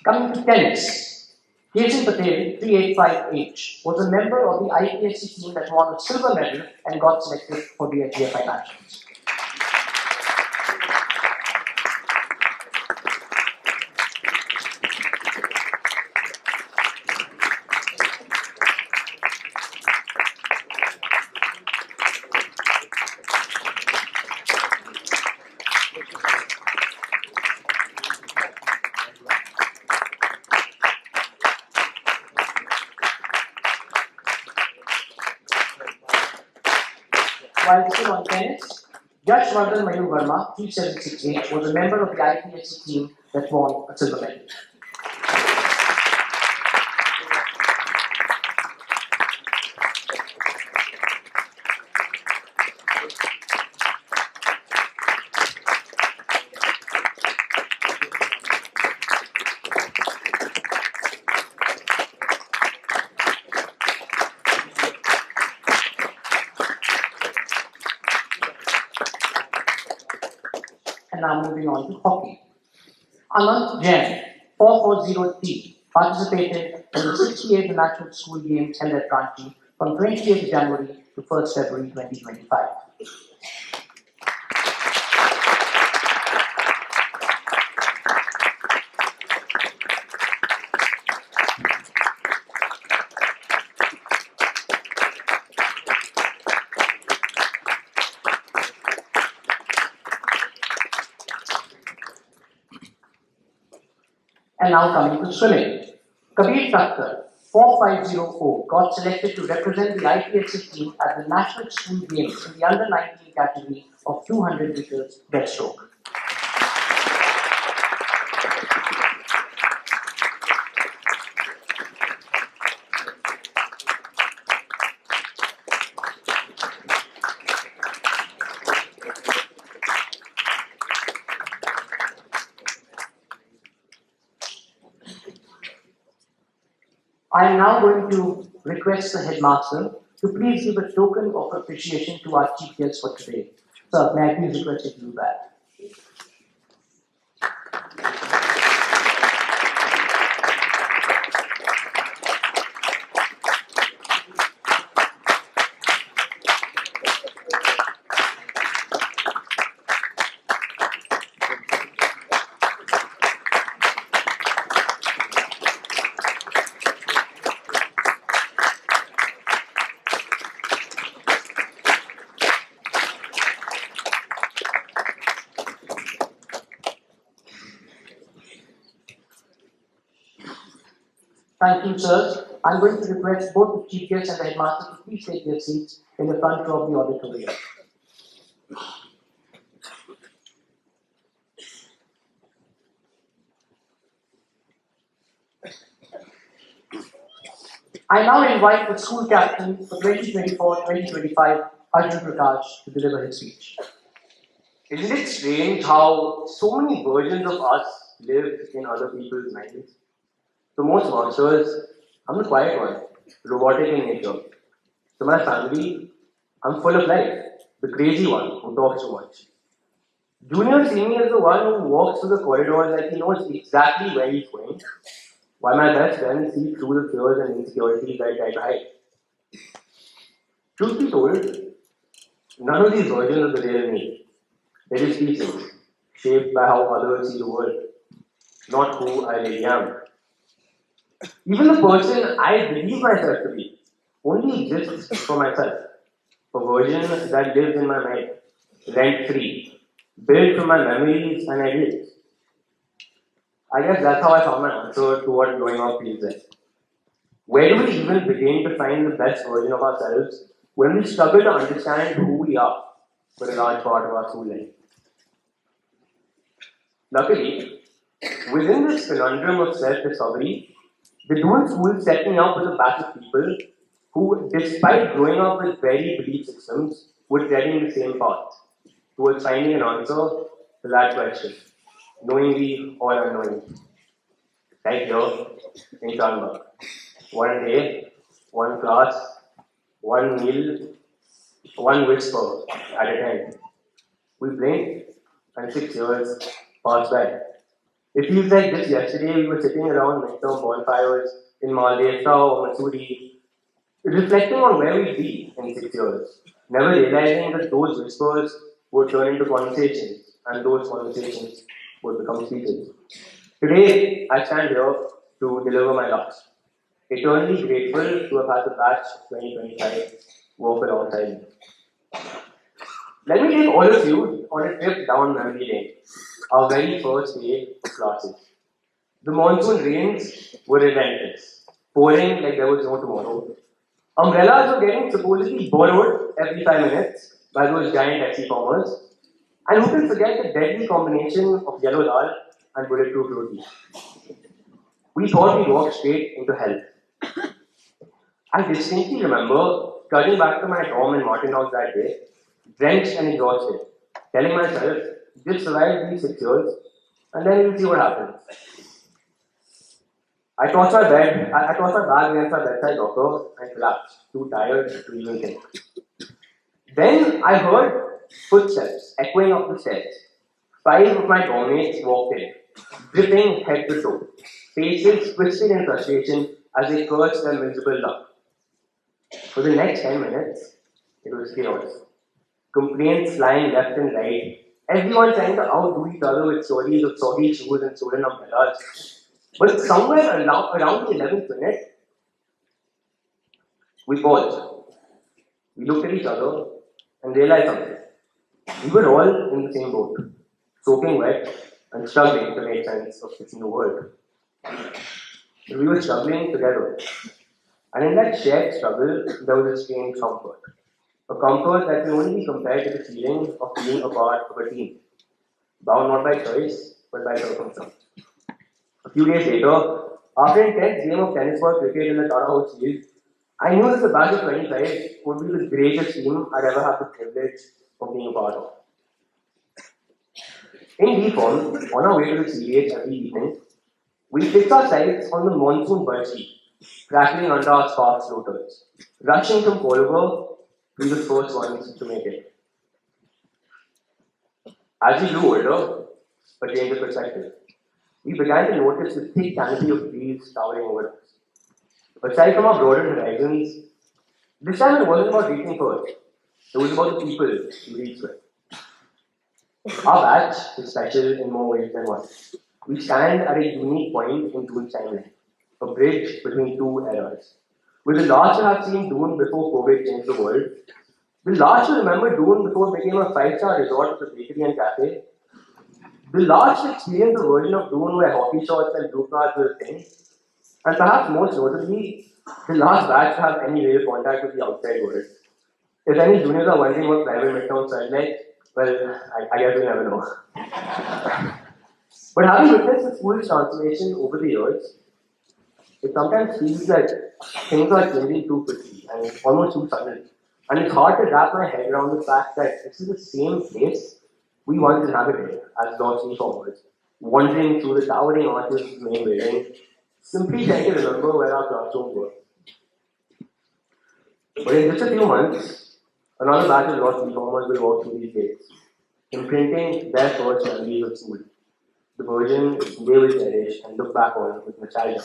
Coming to tennis, Jason Patel, 385H, was a member of the IPSC team that won a silver medal and got selected for the SBFI Nationals. While still on tennis, Yashvardhan Mayur Verma, 3768, was a member of the IPSC team that won a silver medal. And now moving on to hockey. Anant Jain, 440T, participated in the 68th National School Games held at Ranchi from 28th January to 1st February 2025. And now coming to swimming. Kabir Thakkar, 4504, got selected to represent the IPSC team at the National School Games in the Under 19 category of 200 meters breaststroke. I am now going to request the headmaster to please give a token of appreciation to our chief guest for today. Sir, may I please request you to do that? Thank you, sirs. I'm going to request both the chief guests and the headmaster to please take their seats in the front row of the auditorium. I now invite the school captain for 2024-2025, Arjun Prakash, to deliver his speech. Isn't it strange how so many versions of us live in other people's minds? So most monsters, I'm the quiet one, robotic in nature. So my family, I'm full of life, the crazy one who talks too much. Junior see me as the one who walks through the corridors like he knows exactly where he's going, while my best friend sees through the fears and insecurities I try to hide. Truth be told, none of these versions are the real me. They're just pieces, shaped by how others see the world, not who I really am. Even the person I believe myself to be only exists for myself. A version that lives in my mind, rent free, built from my memories and ideas. I guess that's how I found my answer to what growing up feels like. Where do we even begin to find the best version of ourselves when we struggle to understand who we are for a large part of our school life? Luckily, within this conundrum of self-discovery, the dual school set me up with a batch of people who, despite growing up with varied belief systems, were treading the same path towards finding an answer to that question, knowingly or unknowingly. Right here in Chalmers. One day, one class, one meal, one whisper at a time. We blinked and 6 years passed by. It feels like just yesterday we were sitting around midterm bonfires in Maldesa or Masuri, reflecting on where we'd be in 6 years, never realizing that those whispers would turn into conversations and those conversations would become speeches. Today, I stand here to deliver my last. Eternally grateful to have had the batch 2025 work alongside me. Let me take all of you on a trip down memory lane, our very first day of classes. The monsoon rains were relentless, pouring like there was no tomorrow. Umbrellas were getting supposedly borrowed every 5 minutes by those giant taxi farmers. And who can forget the deadly combination of yellow dal and bulletproof roti? We thought we'd walk straight into hell. I distinctly remember cutting back to my dorm in Martin House that day, drenched and exhausted, telling myself, just survive these 6 years, and then we'll see what happens. I tossed my bag against my bedside locker and collapsed, too tired to even think. Then I heard footsteps echoing up the stairs. 5 of my dormmates walked in, dripping head to toe, faces twisted in frustration as they cursed their miserable luck. For the next 10 minutes, it was chaos. Complaints flying left and right, everyone trying to outdo each other with stories of soggy shoes and stolen umbrellas. But somewhere around the 11th minute, we paused. We looked at each other and realized something. We were all in the same boat, soaking wet and struggling to make sense of this new world. But we were struggling together. And in that shared struggle, there was a strange comfort. A comfort that can only be compared to the feeling of being a part of a team, bound not by choice, but by circumstance. A few days later, after an intense game of tennis ball cricket in the Tara House field, I knew that the batch of 25 would be the greatest team I'd ever had the privilege of being a part of. In D form, on our way to the CVH every evening, we fixed our sights on the monsoon budgie, crackling under our sparks floaters, rushing from Colver we were the first ones to make it. As we grew older, a change of perspective, we began to notice the thick canopy of trees towering over us. Aside from our broader horizons, this time it wasn't about reaching first. It was about the people we reached with. Our batch is special in more ways than one. We stand at a unique point in Dune's timeline, a bridge between two eras. We're the last to have seen Dune before COVID changed the world. The last to remember Dune before it became a 5-star resort with a bakery and cafe. The last to experience a version of Dune where hockey shorts and blue cards were a thing. And perhaps most notably, the last batch to have any real contact with the outside world. If any juniors are wondering what private midterms felt like, well, I guess we'll never know. But having witnessed the school's transformation over the years, it sometimes feels like things are changing too quickly and almost too suddenly. And it's hard to wrap my head around the fact that this is the same place we once inhabited as Lord reformers, wandering through the towering arches of the main building, simply trying to remember where our classrooms were. But in just a few months, another batch of Lord reformers will walk through these gates, imprinting their first memories of school, the version they will cherish and look back on with nostalgia.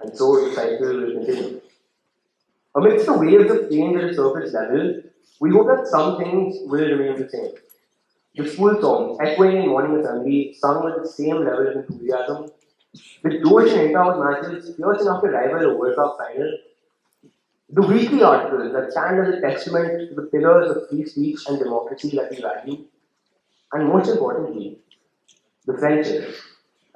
And so the cycle will continue. Amidst the waves of change at a surface level, we hope that some things will remain the same. The school songs, echoing in morning assembly, sung with the same level of enthusiasm, The Josh and inter-house matches, fierce enough to rival a World Cup final, the weekly articles that stand as a testament to the pillars of free speech and democracy that we value, and most importantly, the friendships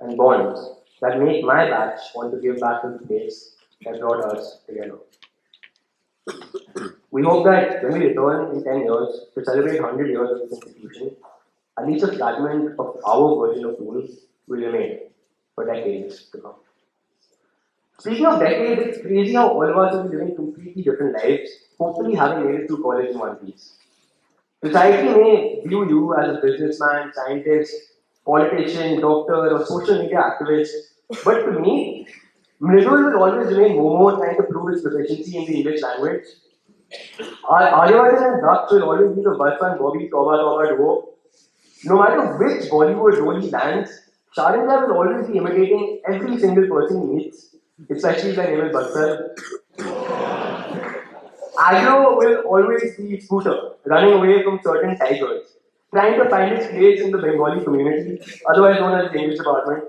and bonds that make my batch want to give back to the place that brought us together. We hope that when we return in 10 years to celebrate 100 years of this institution, at least a fragment of our version of rule will remain for decades to come. Speaking of decades, it's crazy how all of us will be living completely different lives, hopefully having made it through college in one piece. Society may view you as a businessman, scientist, politician, doctor, or social media activist, but to me, Mridul will always remain Momo trying to prove his proficiency in the English language. Aryavardhan and Daksh will always be the Balpan Bobby Toba Toba duo. No matter which Bollywood role he lands, Sharanja will always be imitating every single person he meets, especially if their name is Baksar. Agro will always be Scooter, running away from certain tigers, trying to find his place in the Bengali community, otherwise known as the English department.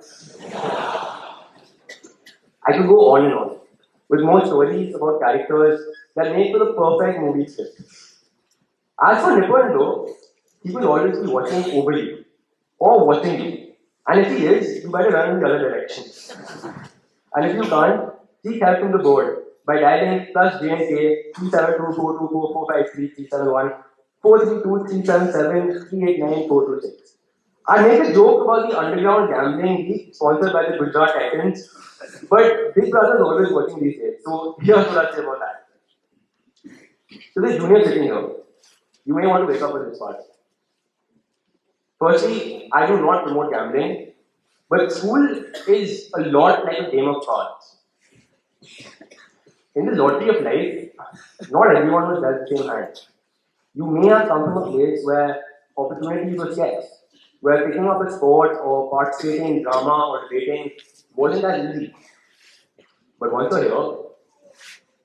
I could go on and on, with more stories about characters that make for the perfect movie script. As for Nipun though, he will always be watching over you, or watching you. And if he is, you better run in the other direction. And if you can't, seek help from the board by dialing plus JNK 372424453371 432377389 I make a joke about the underground gambling league sponsored by the Gujarat Titans, but Big Brother is always watching these days. So here's what I'll say about that. So the junior sitting here, you may want to wake up with this part. Firstly, I do not promote gambling, but school is a lot like a game of cards. In the lottery of life, not everyone was dealt the same hand. You may have come from a place where opportunities were scarce, where picking up a sport or participating in drama or debating wasn't that easy. But once you're here,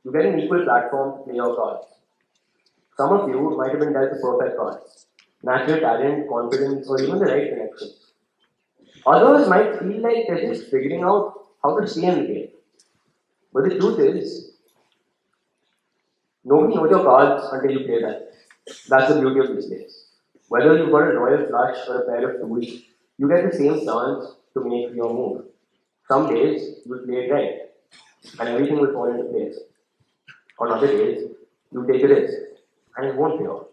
you get an equal platform to play your cards. Some of you might have been dealt the perfect cards, natural talent, confidence, or even the right connections. Others might feel like they're just figuring out how to stay in the game. But the truth is, nobody knows your cards until you play them. That's the beauty of this place. Whether you've got a royal flush or a pair of tools, you get the same chance to make your move. Some days you'll play it right, and everything will fall into place. On other days, you take a risk, and it won't pay off.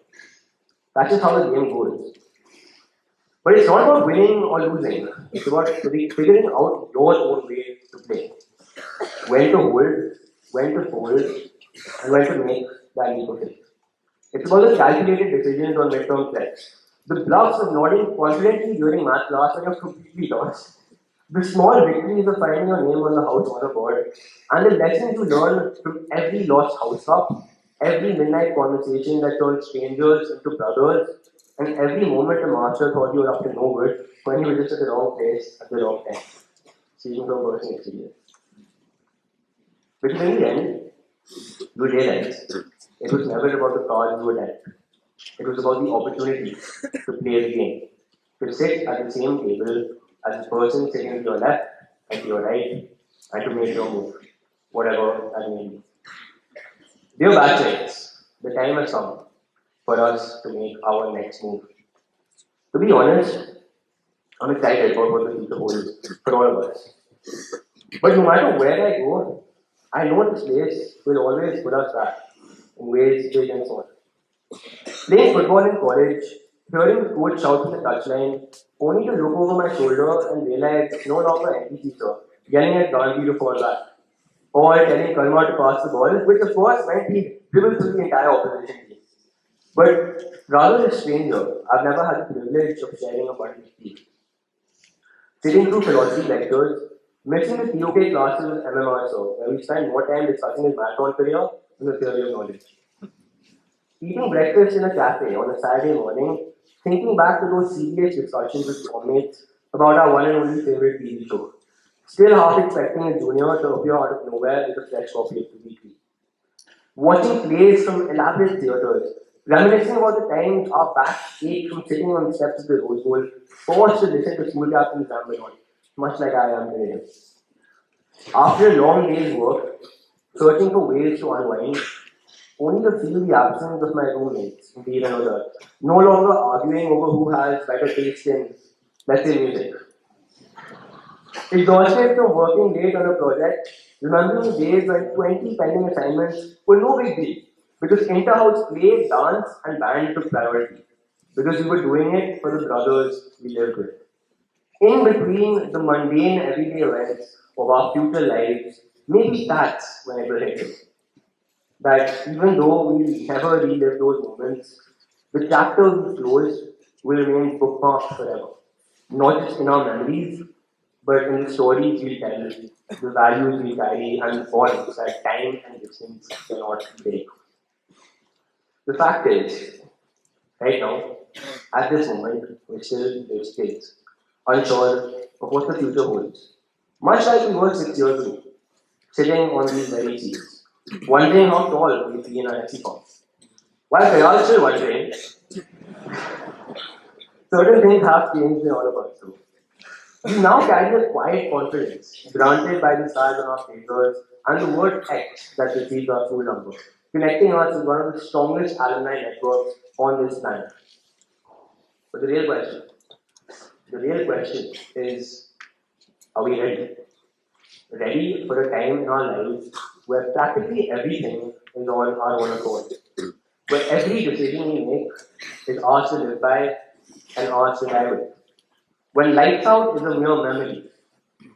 That's just how the game goes. But it's not about winning or losing. It's about figuring out your own way to play. When to hold, when to fold, and when to make that leap of faith. It's about the calculated decisions on midterm threats. The bluffs of nodding confidently during math class when you're completely lost. The small victories of finding your name on the house honor board. And the lessons you learn from every lost house cup, every midnight conversation that turned strangers into brothers, and every moment a master thought you were up to no good when you were just at the wrong place at the wrong time. Speaking from personal experience. Because in the end, you realize it was never about the cards you were dealt. It was about the opportunity to play the game, to sit at the same table as the person sitting to your left and to your right, and to make your move, whatever that may be. Dear batchmates, the time has come for us to make our next move. To be honest, I'm excited about what the future holds for all of us. But no matter where I go, I know this place will always put us back in ways big and small. Playing football in college, hearing the coach shout from the touchline, only to look over my shoulder and realize it's no longer NPC sir, yelling at Gandhi to fall back, or telling Karma to pass the ball, which of course meant he dribbled through the entire opposition team. But rather than a stranger, I've never had the privilege of sharing a button with you. Sitting through philosophy lectures, mixing the TOK classes with MMR sir, where we spend more time discussing his marathon career than the theory of knowledge. Eating breakfast in a cafe on a Saturday morning, thinking back to those serious discussions with roommates about our one and only favorite TV show. Still half expecting a junior to appear out of nowhere with a fresh copy of the weekly. Watching plays from elaborate theatres, reminiscing about the times our backs ached from sitting on the steps of the Rose Bowl, forced to listen to school captains ramble on. much like I am today. After a long day's work, searching for ways to unwind, only to feel the absence of my roommates, indeed another, no longer arguing over who has better taste in, let's say, music. Exhausted from working late on a project, remembering days when 20 pending assignments were no big deal because inter-house play, dance, and band took priority because we were doing it for the brothers we lived with. In between the mundane everyday events of our future lives, maybe that's when it will hit you. That even though we never relive those moments, the chapter we closed will remain bookmarked forever. Not just in our memories, but in the stories we tell, the values we carry, and the bonds that time and distance cannot break. The fact is, right now, at this moment, we're still those kids, unsure of what the future holds. Much like we were 6 years ago, sitting on these very seats, wondering how tall we'll be in our FC form. While we are still wondering, certain things have changed in all of us too. We now carry a quiet confidence, granted by the stars on our fingers and the word X that precedes our full number, connecting us with one of the strongest alumni networks on this planet. But the real question is, are we ready? Ready for a time in our lives where practically everything is on our own accord, where every decision we make is ours to live by and ours to die with. When lights out is a mere memory,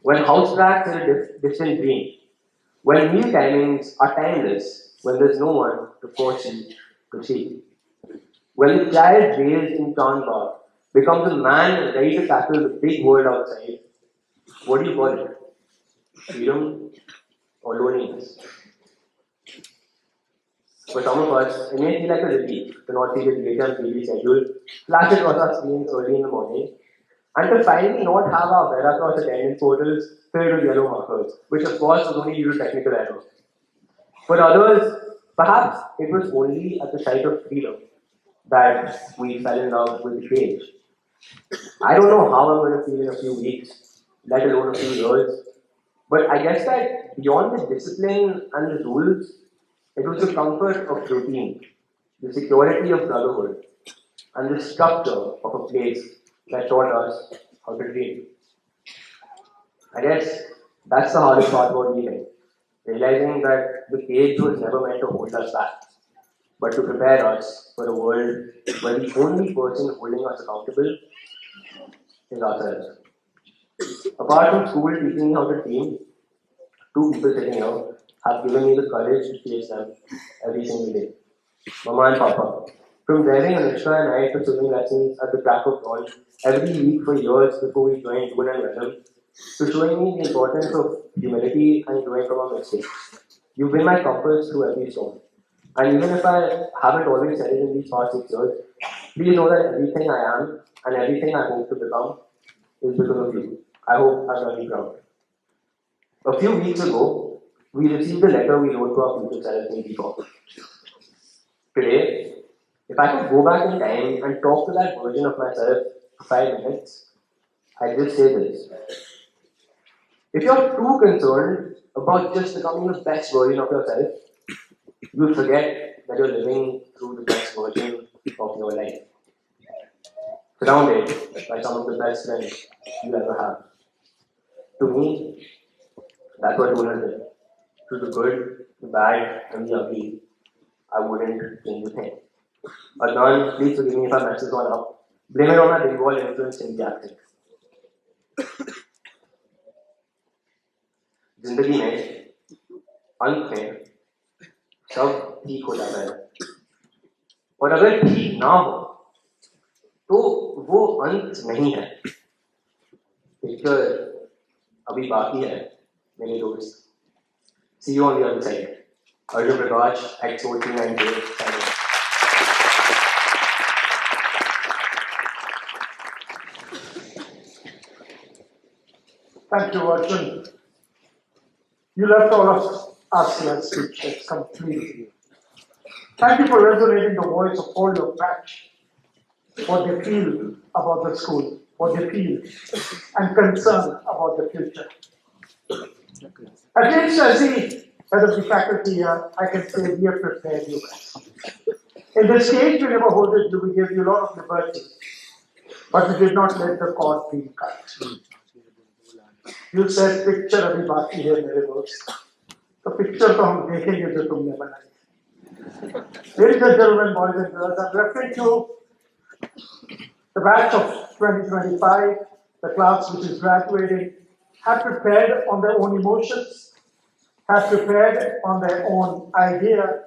when house tracks is a distant dream, when meal timings are timeless, when there's no one to force you to see, when the child raised in Chandbar becomes a man ready to tackle the big world outside, what do you call it? Freedom or loneliness? For some of us, it may feel like a relief to not see the data and TV schedule flash across our screens early in the morning, and to finally not have our Veracross attendance portals filled with yellow markers, which of course was only due to technical error. For others, perhaps it was only at the sight of freedom that we fell in love with the page. I don't know how I'm going to feel in a few weeks, let alone a few years, but I guess that beyond the discipline and the rules, it was the comfort of routine, the security of brotherhood, and the structure of a place that taught us how to dream. I guess that's the hardest part about leaving, realizing that the cage was never meant to hold us back, but to prepare us for a world where the only person holding us accountable is ourselves. Apart from school teaching me how to dream, two people sitting here have given me the courage to face them every single day. Mama and Papa. From driving Anushka and I to swimming lessons at the crack of dawn every week for years before we joined Good and Rhythm, to showing me the importance of humility and growing from our mistakes. You've been my compass through every storm. And even if I haven't always said it in these past 6 years, please know that everything I am and everything I hope to become is because of you. I hope I've done you proud. A few weeks ago, we received a letter we wrote to our future selves in before. Today, if I could go back in time and talk to that version of myself for 5 minutes, I'd just say this. If you're too concerned about just becoming the best version of yourself, you'll forget that you're living through the best version of your life. Surrounded by some of the best friends you ever have. To me, that's what Donald did. Through the good, the bad, and the ugly, I wouldn't change a thing. Adnan, please forgive me if I mess this one up. Blame it on my Bengal influence in the accent. जिंदगी में अंत में सब ठीक हो जाता है और अगर ठीक ना हो तो वो अंत नहीं है पिक्चर अभी बाकी है मेरे दोस्त See you on the other side. Arjun Prakash, X1498, signing. Thank you, Arjun. You left all of us like speechless completely. Thank you for resonating the voice of all your batch, what they feel about the school, what they feel, and concern about the future. At least as the head of the faculty here, I can say we have prepared you well. In this case, we never hold it, we gave you a lot of liberty, but we did not let the cord be cut. You said picture अभी बाकी है मेरे दोस्त, तो picture तो हम देखेंगे जो तुमने बनाई. Ladies and gentlemen, boys and girls, I'm referring to the batch of 2025, the class which is graduating, have prepared on their own emotions, have prepared on their own idea.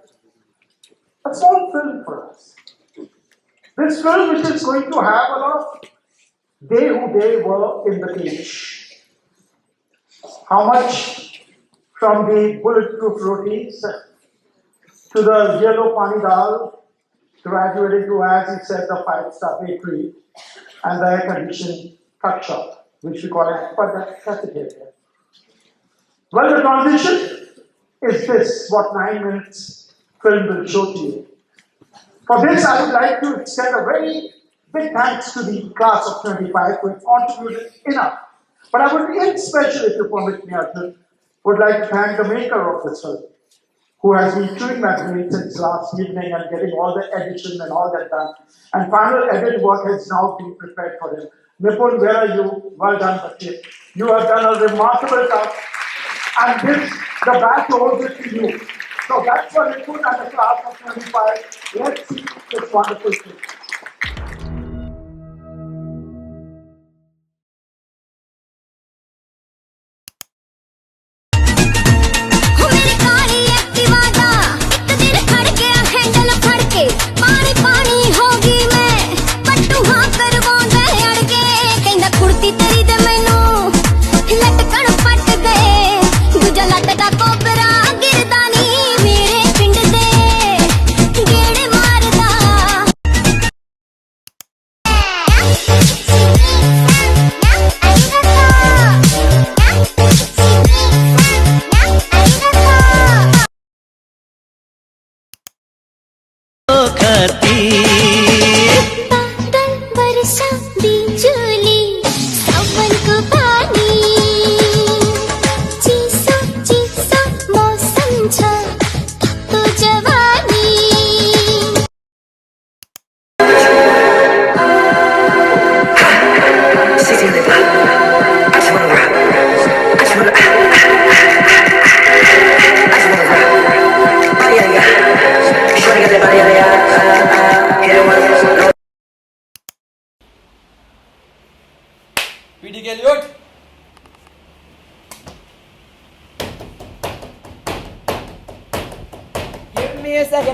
A small film for us. This film which is going to have a lot of they who they were in the cage. How much from the bulletproof rotis to the yellow pani dal, graduating to, as he said, the five-star bakery and the air-conditioned cut shop, which we call a cafeteria. Well, the transition is this, what 9 minutes film will show to you. For this, I would like to extend a very big thanks to the class of 25 who have contributed enough. But I would, in special, if you permit me, Arjun, would like to thank the maker of this film, who has been chewing my brain since last evening and getting all the edition and all that done. And final edit work has now been prepared for him. Nipun, where are you? Well done, Bachir. You have done a remarkable task. And this, the batch owes it to you. So that's for Nipun and the class of 25. Let's see this wonderful thing.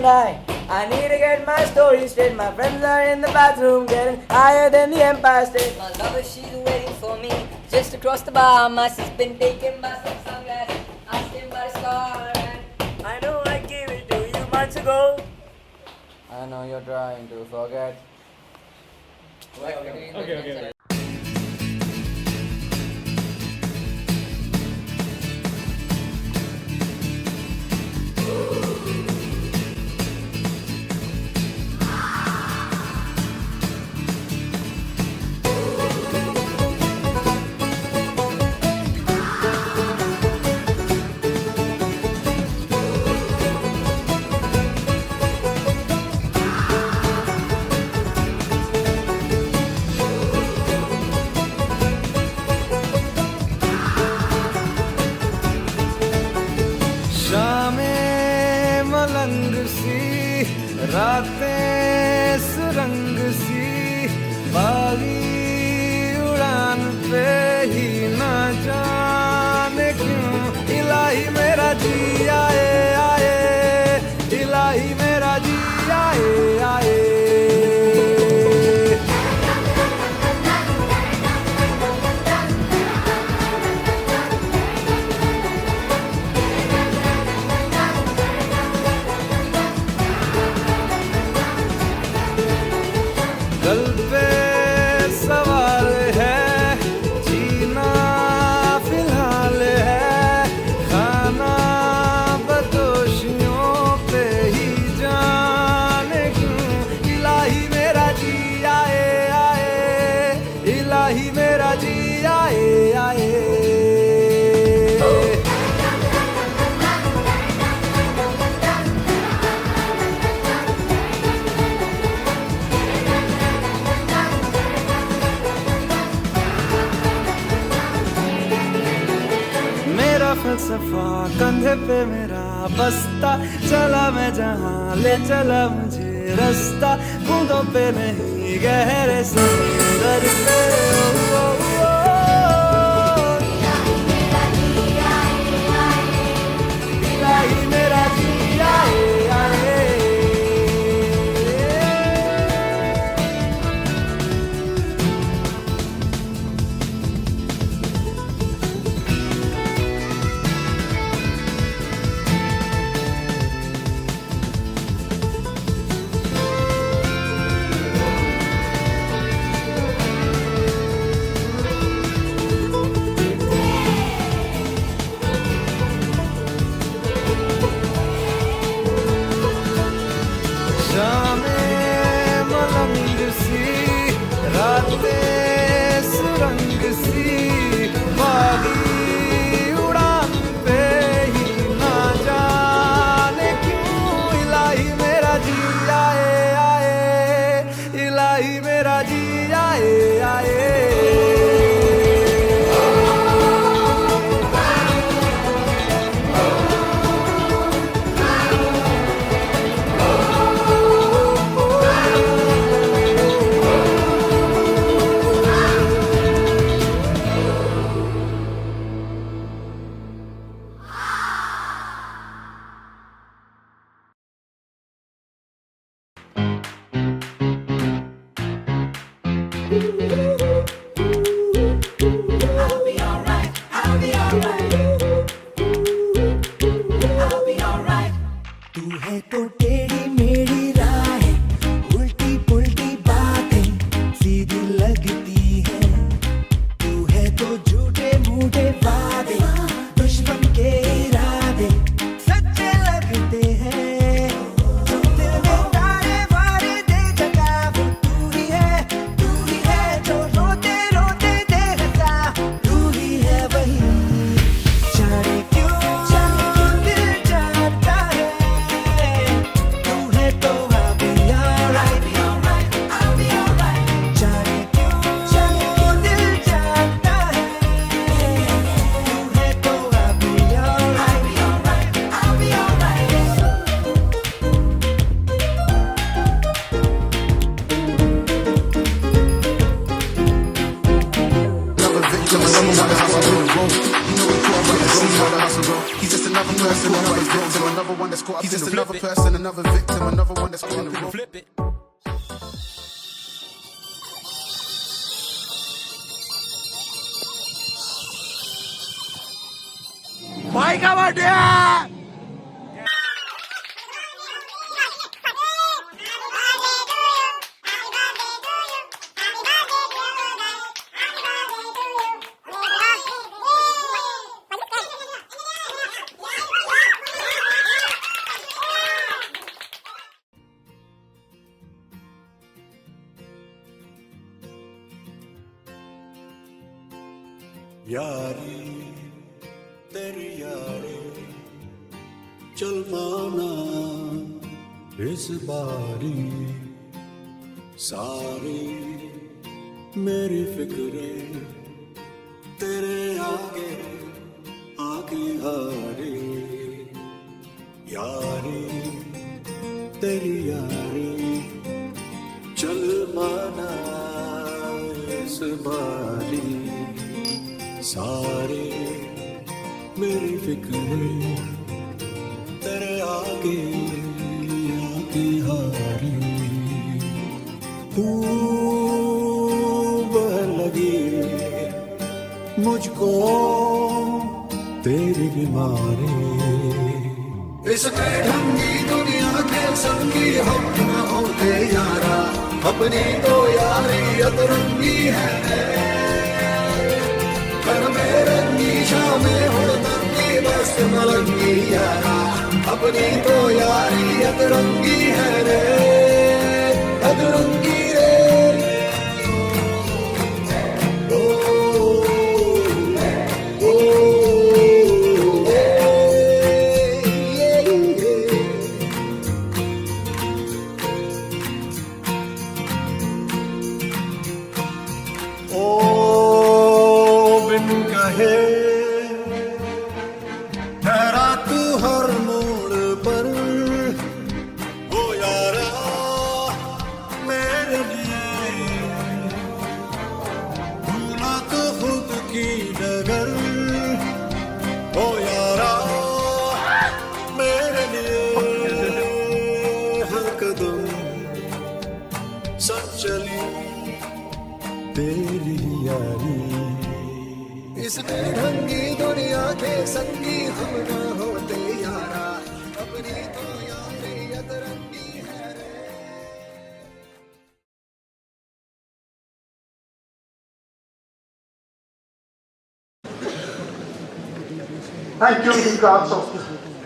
I need to get my story straight. My friends are in the bathroom getting higher than the Empire State. My lover, she's waiting for me just across the bar. My sis been taken by some sunglasses. I stand by the star and I know I gave it to you months ago. I know you're trying to forget. Okay. रातें सुरंग सी बागी उड़ान पे ही ना जाने क्यों इलाही मेरा जी आए आए इलाही मेरा जी आए आए कल पे सवार है जी बसता चला मैं जहाँ ले चला मुझे रास्ता, बूंदों पे नहीं गहरे समुंदर पे। ओ, ओ, ओ, इलाही मेरा जी आए आए। शामें मलंग सी, रातें सुरंग सी, बागी उड़ान पे ही ना जाने क्यों इलाही मेरा जी आए आए, इलाही मेरा जी आए आए। तू है तो टेढ़ी मेढ़ी राहें, उल्टी पुल्टी बातें सीधी लगती है। तू है तो झूठे मूठे वादे, दुश्मन के इरादे सच्चे लगते हैं। जो दिल में तारे वारे दे जगा वो तू ही है जो रोते रोते दे हंसा, तू ही है वही। जाने क्यों दिल चाहता है, तू है तो I'll be alright, I'll be alright। जाने क्यों दिल चाहता है, तू है तो I'll be alright, I'll be alright। Another victim, another one that's caught up in the road. You know we caught up in the road, how the hustle go. He's just another person, another victim, another one that's caught up in the road. He's just another person, another victim, another one that's caught up in the road. Flip it. यारी तेरी यारी चल माना इस बारी, सारी मेरी फिक्रें तेरे आगे आगे हारी। यारी तेरी यारी चल माना इस बारी, सारे मेरी फिक्रें तेरे आगे आगे हारी। तू बह लगी मुझको तेरी बीमारी, इस ढंगी दुनिया के संगी हम न होते यारा, अपनी तो यारी अतरंगी है। कर मेरे नीशा में हुड़दंगी बस मलंगी यारा, अपनी तो यारी अतरंगी है रे, अतरंगी रे। ठहरा तू हर मोड़ हम न होते यारा अपनी तो यारी अतरंगी है रे Thank you, the class of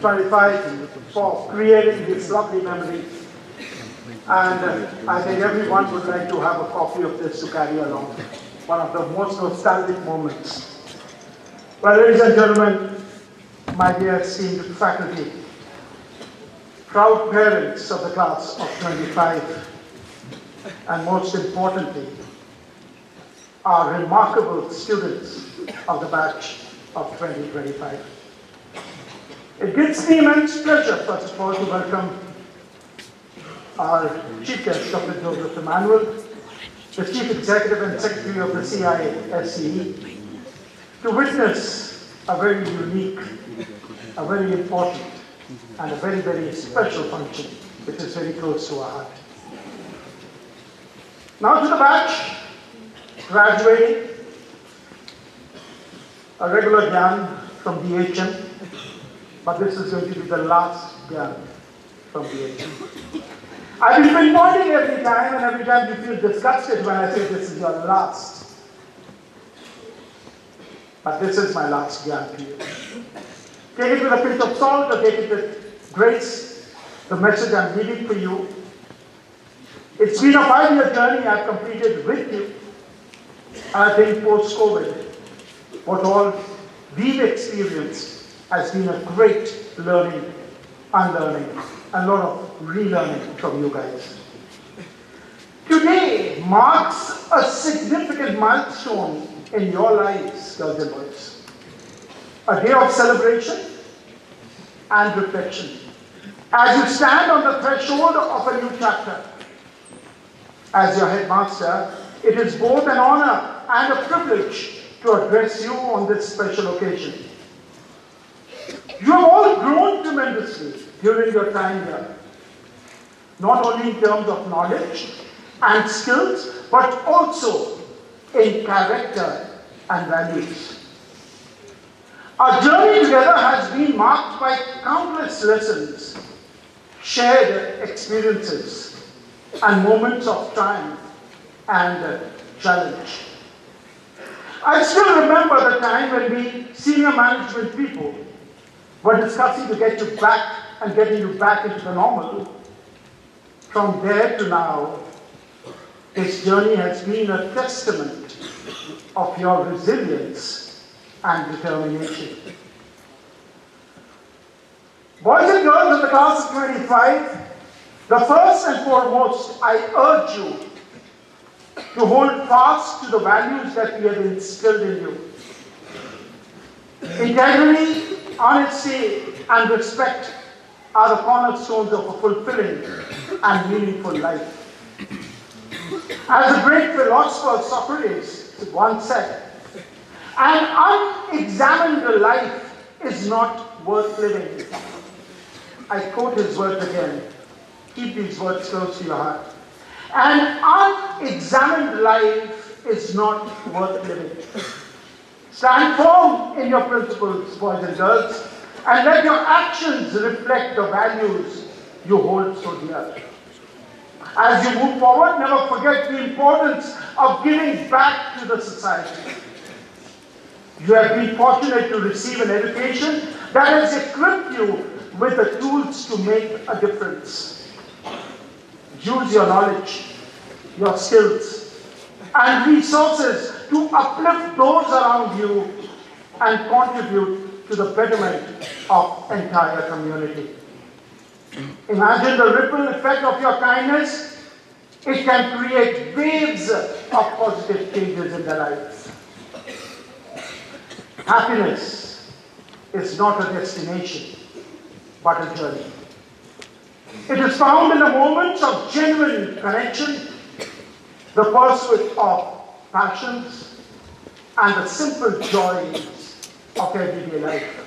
25, for creating this lovely memory. And I think everyone would like to have a copy of this to carry along. One of the most nostalgic moments. Well, ladies and gentlemen, my dear esteemed faculty, proud parents of the class of 25, and most importantly, our remarkable students of the batch of 2025. It gives me immense pleasure, first of all, to welcome our Chief Guest, Dr. Joseph Emmanuel, the Chief Executive and Secretary of the CISCE, to witness a very unique, a very important, and a very, very special function, which is very close to our heart. Now to the batch, graduating, a regular Gyan from DHM, but this is going to be the last Gyan from DHM. I've been pinpointing every time, and every time you feel disgusted when I say this is your last. But this is my last Gyan to you. Take it with a pinch of salt or take it with grace, the message I'm leaving for you. It's been a 5-year journey I've completed with you. I think post-COVID, what all we've experienced has been a great learning, unlearning, and a lot of relearning from you guys. Today marks a significant milestone in your lives, girls and boys. A day of celebration and reflection. As you stand on the threshold of a new chapter, as your headmaster, it is both an honor and a privilege to address you on this special occasion. You have all grown tremendously during your time here, not only in terms of knowledge and skills, but also in character and values. Our journey together has been marked by countless lessons, shared experiences, and moments of triumph and challenge. I still remember the time when we senior management people were discussing to get you back and getting you back into the normal. From there to now, this journey has been a testament of your resilience and determination. Boys and girls of the class of 25, the first and foremost, I urge you to hold fast to the values that we have instilled in you. Integrity, honesty, and respect are the cornerstones of a fulfilling and meaningful life. As the great philosopher Socrates once said, an unexamined life is not worth living. I quote his words again. Keep these words close to your heart. An unexamined life is not worth living. Stand firm in your principles, boys and girls, and let your actions reflect the values you hold so dear. As you move forward, never forget the importance of giving back to the society. You have been fortunate to receive an education that has equipped you with the tools to make a difference. Use your knowledge, your skills, and resources to uplift those around you and contribute to the betterment of entire community. Imagine the ripple effect of your kindness. It can create waves of positive changes in their lives. Happiness is not a destination, but a journey. It is found in the moments of genuine connection, the pursuit of passions, and the simple joys of everyday life.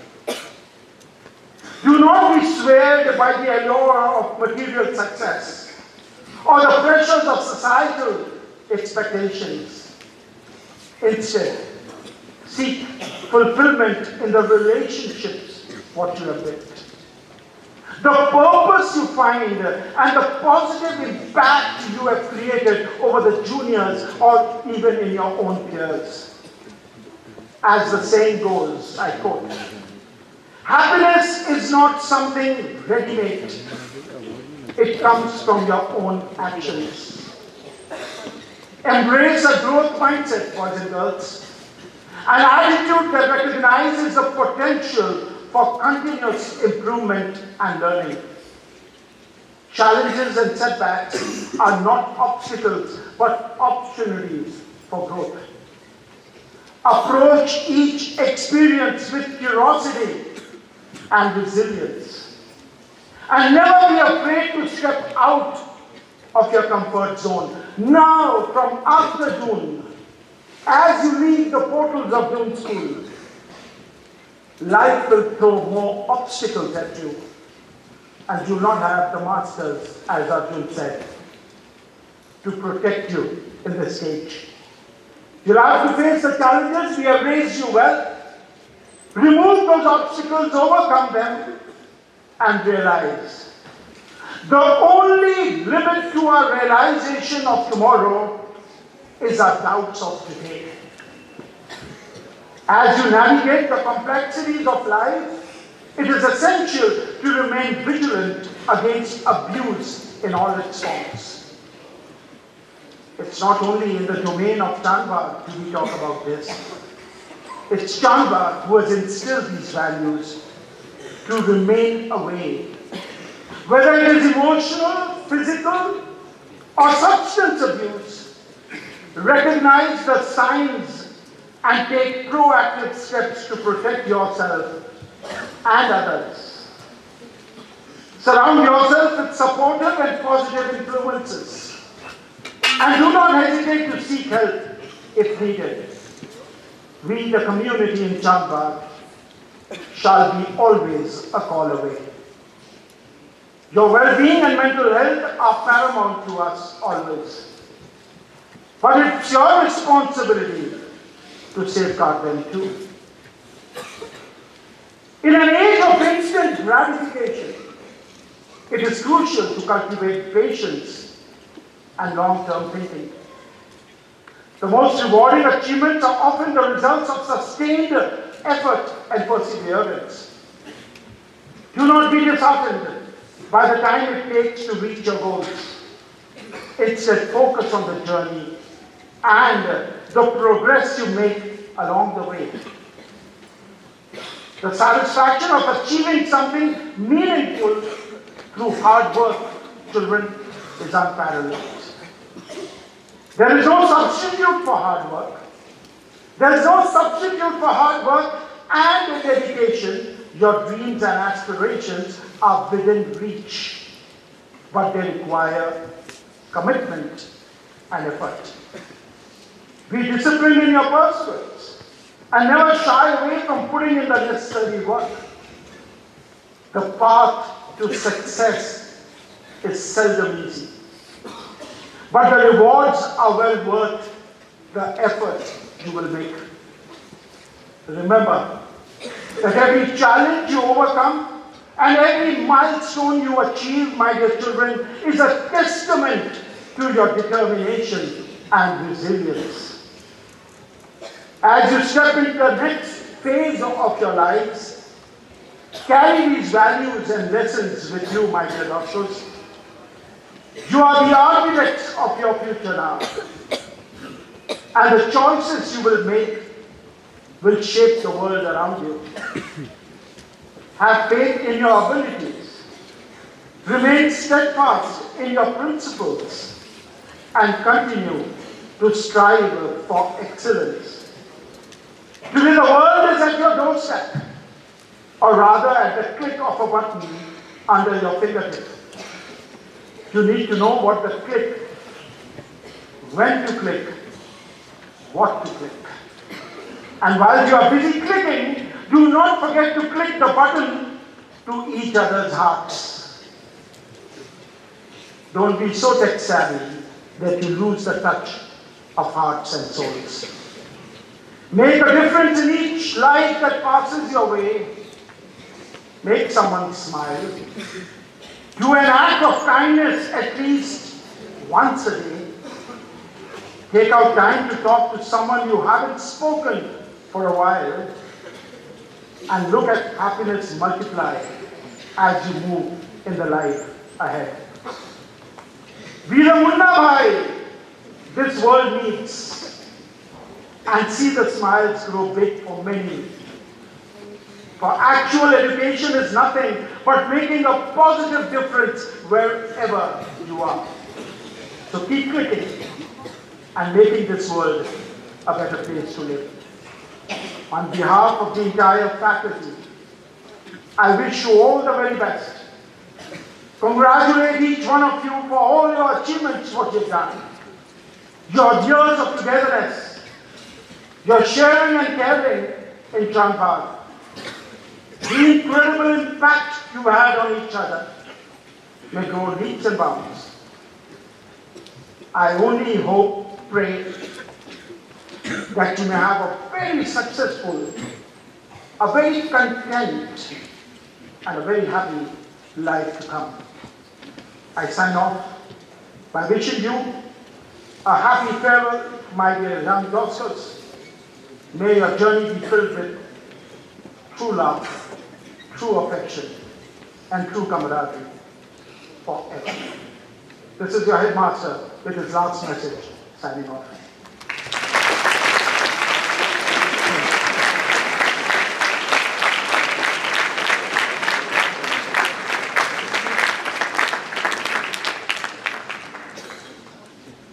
Do not be swayed by the allure of material success or the pressures of societal expectations. Instead, seek fulfillment in the relationships what you have built. The purpose you find and the positive impact you have created over the juniors or even in your own peers. As the saying goes, I quote, happiness is not something ready-made. It comes from your own actions. Embrace a growth mindset, boys and girls. An attitude that recognizes the potential for continuous improvement and learning. Challenges and setbacks are not obstacles, but opportunities for growth. Approach each experience with curiosity and resilience. And never be afraid to step out of your comfort zone. Now, from after June, as you leave the portals of June School, life will throw more obstacles at you, and you will not have the masters, as Arjun said, to protect you in this stage. You'll have to face the challenges. We have raised you well. Remove those obstacles, overcome them, and realize the only limit to our realization of tomorrow is our doubts of today. As you navigate the complexities of life, it is essential to remain vigilant against abuse in all its forms. It's not only in the domain of Chanbag do we talk about this. It's Chanbag who has instilled these values to remain away. Whether it is emotional, physical, or substance abuse, recognize the signs and take proactive steps to protect yourself and others. Surround yourself with supportive and positive influences. And do not hesitate to seek help if needed. We, the community in Chanbag, shall be always a call away. Your well-being and mental health are paramount to us always. But it's your responsibility to safeguard them too. In an age of instant gratification, it is crucial to cultivate patience and long-term thinking. The most rewarding achievements are often the results of sustained effort and perseverance. Do not be disheartened by the time it takes to reach your goals. Instead, focus on the journey and the progress you make along the way. The satisfaction of achieving something meaningful through hard work, children, is unparalleled. There is no substitute for hard work. There is no substitute for hard work and dedication. Your dreams and aspirations are within reach, but they require commitment and effort. Be disciplined in your pursuits and never shy away from putting in the necessary work. The path to success is seldom easy, but the rewards are well worth the effort you will make. Remember that every challenge you overcome and every milestone you achieve, my dear children, is a testament to your determination and resilience. As you step into the next phase of your lives, carry these values and lessons with you, my dear doctors. You are the architects of your future now. And the choices you will make will shape the world around you. Have faith in your abilities. Remain steadfast in your principles. And continue to strive for excellence. Today the world is at your doorstep, or rather at the click of a button under your fingertip. You need to know what to click, when to click, what to click. And while you are busy clicking, do not forget to click the button to each other's hearts. Don't be so tech savvy that you lose the touch of hearts and souls. Make a difference in each life that passes your way. make someone smile, do an act of kindness at least once a day, take out time to talk to someone you haven't spoken for a while, and look at happiness multiply as you move in the life ahead. Veera Munna Bhai, this world needs, and see the smiles grow big for many. For actual education is nothing but making a positive difference wherever you are. So keep clicking and making this world a better place to live. On behalf of the entire faculty, I wish you all the very best. Congratulate each one of you for all your achievements, what you've done. Your years of togetherness, your sharing and caring in Transvaal, the incredible impact you had on each other may go leaps and bounds. I only hope, pray, that you may have a very successful, a very content, and a very happy life to come. I sign off by wishing you a happy farewell, my dear young doctors. May your journey be filled with true love, true affection, and true camaraderie forever. This is your headmaster with his last message, signing off.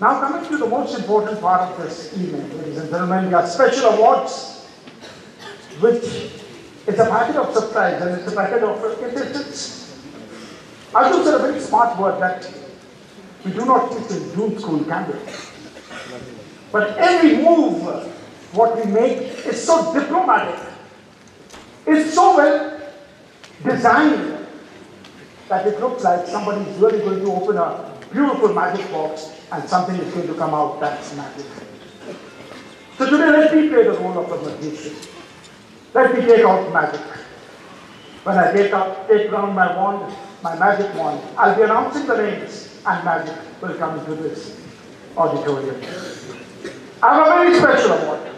Now coming to the most important part of this evening, ladies and gentlemen, we have special awards, which is a packet of surprise, and it's a packet of, Arjun said a very smart word that we do not teach in June school, can we? But every move, what we make is so diplomatic, it's so well designed that it looks like somebody is really going to open a beautiful magic box and something is going to come out that's magic. So today let me play the role of a magician. Let me take out magic. When I take down my wand, my magic wand, I'll be announcing the names and magic will come into this auditorium. I have a very special award.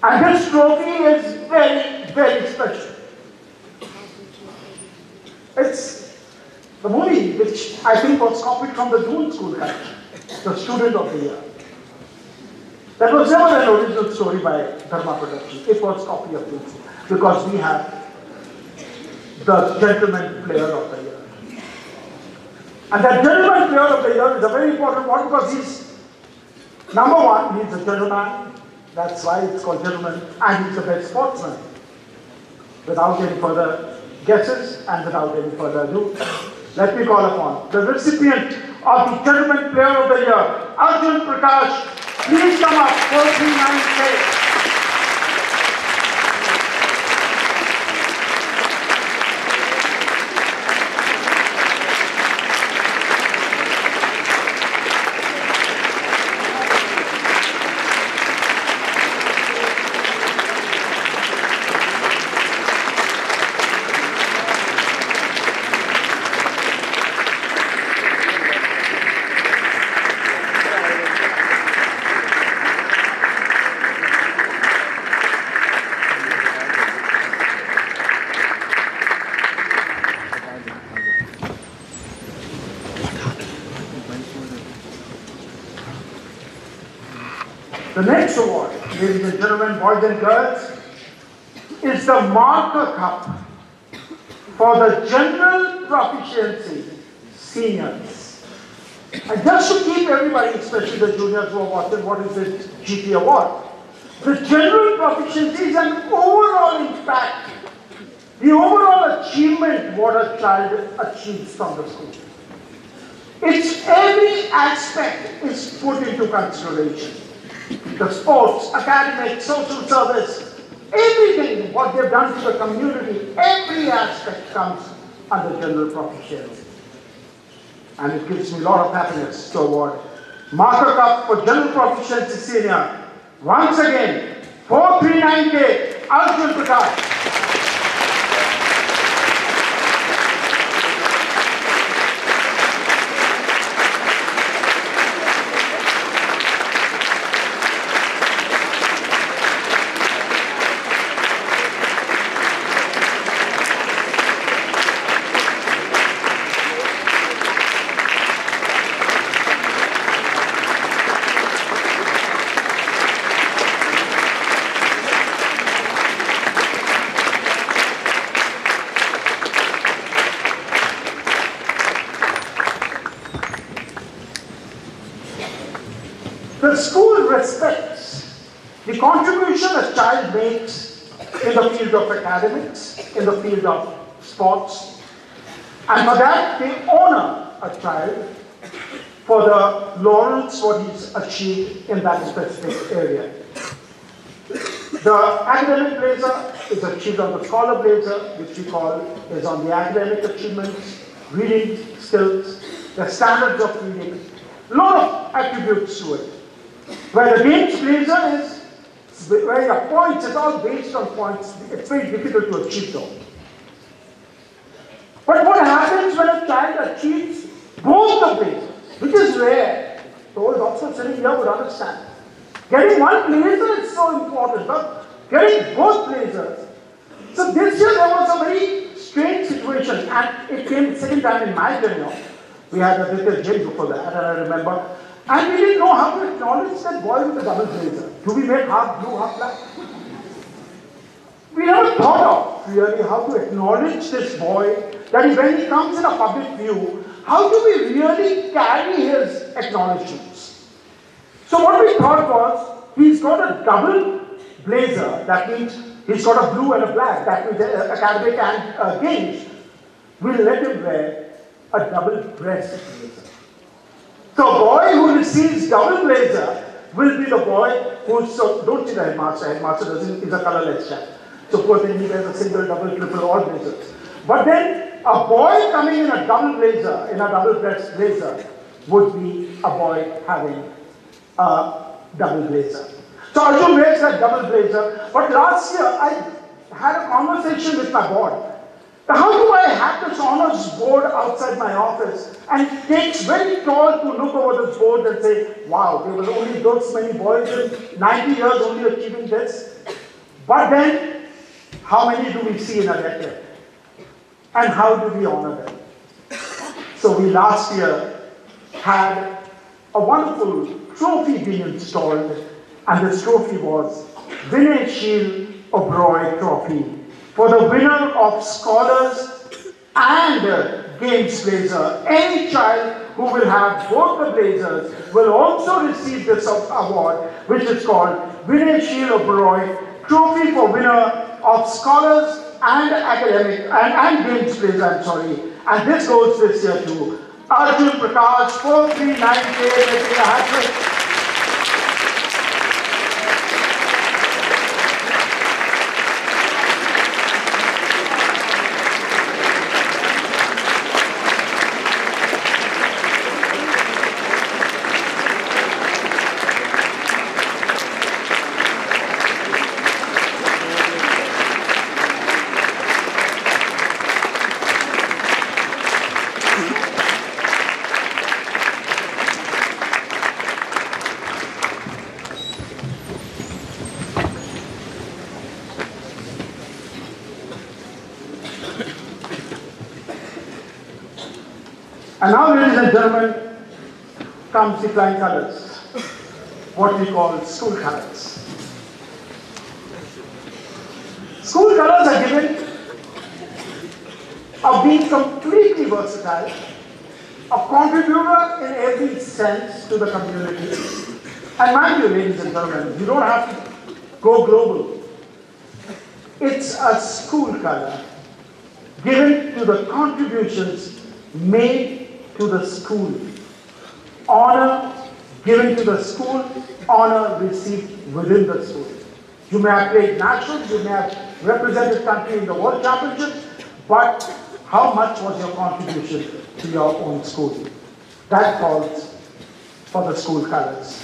And this trophy is very, very special. It's the movie which I think was copied from the June school culture, the Student of the Year. That was never an original story by Dharma Production. It was a copy of June school because we have the Gentleman Player of the Year. And that Gentleman Player of the Year is a very important one because he's, number one, he's a gentleman. That's why it's called Gentleman, and he's the best sportsman. Without any further guesses and without any further ado, let me call upon the recipient of the Gentleman Player of the Year, Arjun Prakash. Please come up, 439K. The next award, ladies and gentlemen, boys and girls, is the Marker Cup for the General Proficiency Seniors. And just to keep everybody, especially the juniors who are watching, what is this GP award? The General Proficiency is an overall impact, the overall achievement what a child achieves from the school. Its every aspect is put into consideration. The sports, academic, social service, everything what they've done to the community, every aspect comes under general proficiency. And it gives me a lot of happiness to award Marker Cup for General Proficiency Senior. Once again, 439K, Arjun Prakash. The school respects the contribution a child makes in the field of academics, in the field of sports, and for that they honor a child for the laurels what he's achieved in that specific area. The academic blazer is achieved on the scholar blazer, which we call is on the academic achievements, reading skills, the standards of reading, a lot of attributes to it. Where the games blazer is, where the points, it's all based on points, it's very difficult to achieve though. But what happens when a child achieves both the blazers, which is rare? Those also sitting here would understand. Getting one blazer is so important, but getting both blazers. So this year there was a very strange situation, and it came second time in my tenure. We had a little gym before that, and I remember. And we didn't know how to acknowledge that boy with the double blazer. Do we make half blue, half black? We never thought of really how to acknowledge this boy, that when he comes in a public view, how do we really carry his acknowledgements? So what we thought was, he's got a double blazer, that means he's got a blue and a black, that means academic and games. We'll let him wear a double breast blazer. So a boy who receives double blazer will be the boy who's, so don't see the headmaster, headmaster is a colorless chap. So poor thing, he wears a single, double, triple, all blazers. But then a boy coming in a double blazer, in a double breast blazer, would be a boy having a double blazer. So Arjun wears that double blazer, but last year I had a conversation with my board. How do I have this honors board outside my office? And it takes very tall to look over this board and say, wow, there were only those many boys in 90 years only achieving this. But then, how many do we see in a decade? And how do we honor them? So we last year had a wonderful trophy being installed, and this trophy was Vinay Sheel Oberoi Trophy for the winner of Scholars and Games Blazer. Any child who will have both the blazers will also receive this award, which is called Vinay Sheel Oberoi Trophy for winner of Scholars and Academic and Games Blazer, I'm sorry. And this goes this year to Arjun Prakash, 439K. And now, ladies and gentlemen, comes the flying colors, what we call school colors. School colors are given of being completely versatile, a contributor in every sense to the community. And mind you, ladies and gentlemen, you don't have to go global. It's a school color given to the contributions made to the school. Honor given to the school, honor received within the school. You may have played nationals, you may have represented country in the World Championship, but how much was your contribution to your own school? That calls for the school colors.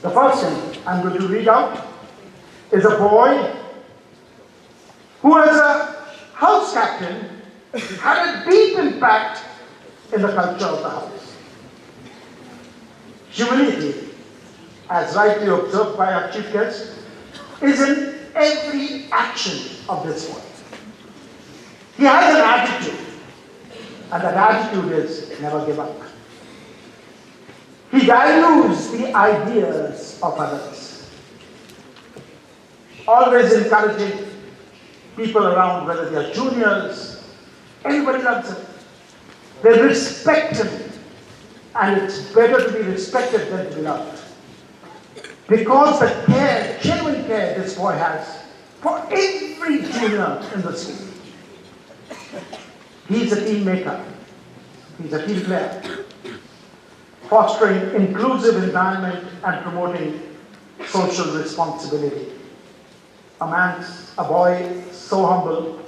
The first thing I'm going to read out is a boy who, as a house captain, had a deep impact in the culture of the house. Humility, as rightly observed by our chief guest, is in every action of this boy. He has an attitude, and that attitude is never give up. He values the ideas of others, always encouraging people around, whether they are juniors, everybody loves him. They respect him, and it's better to be respected than to be loved. Because the care, genuine care this boy has for every junior in the school. He's a team maker. He's a team player. Fostering inclusive environment and promoting social responsibility. A boy so humble,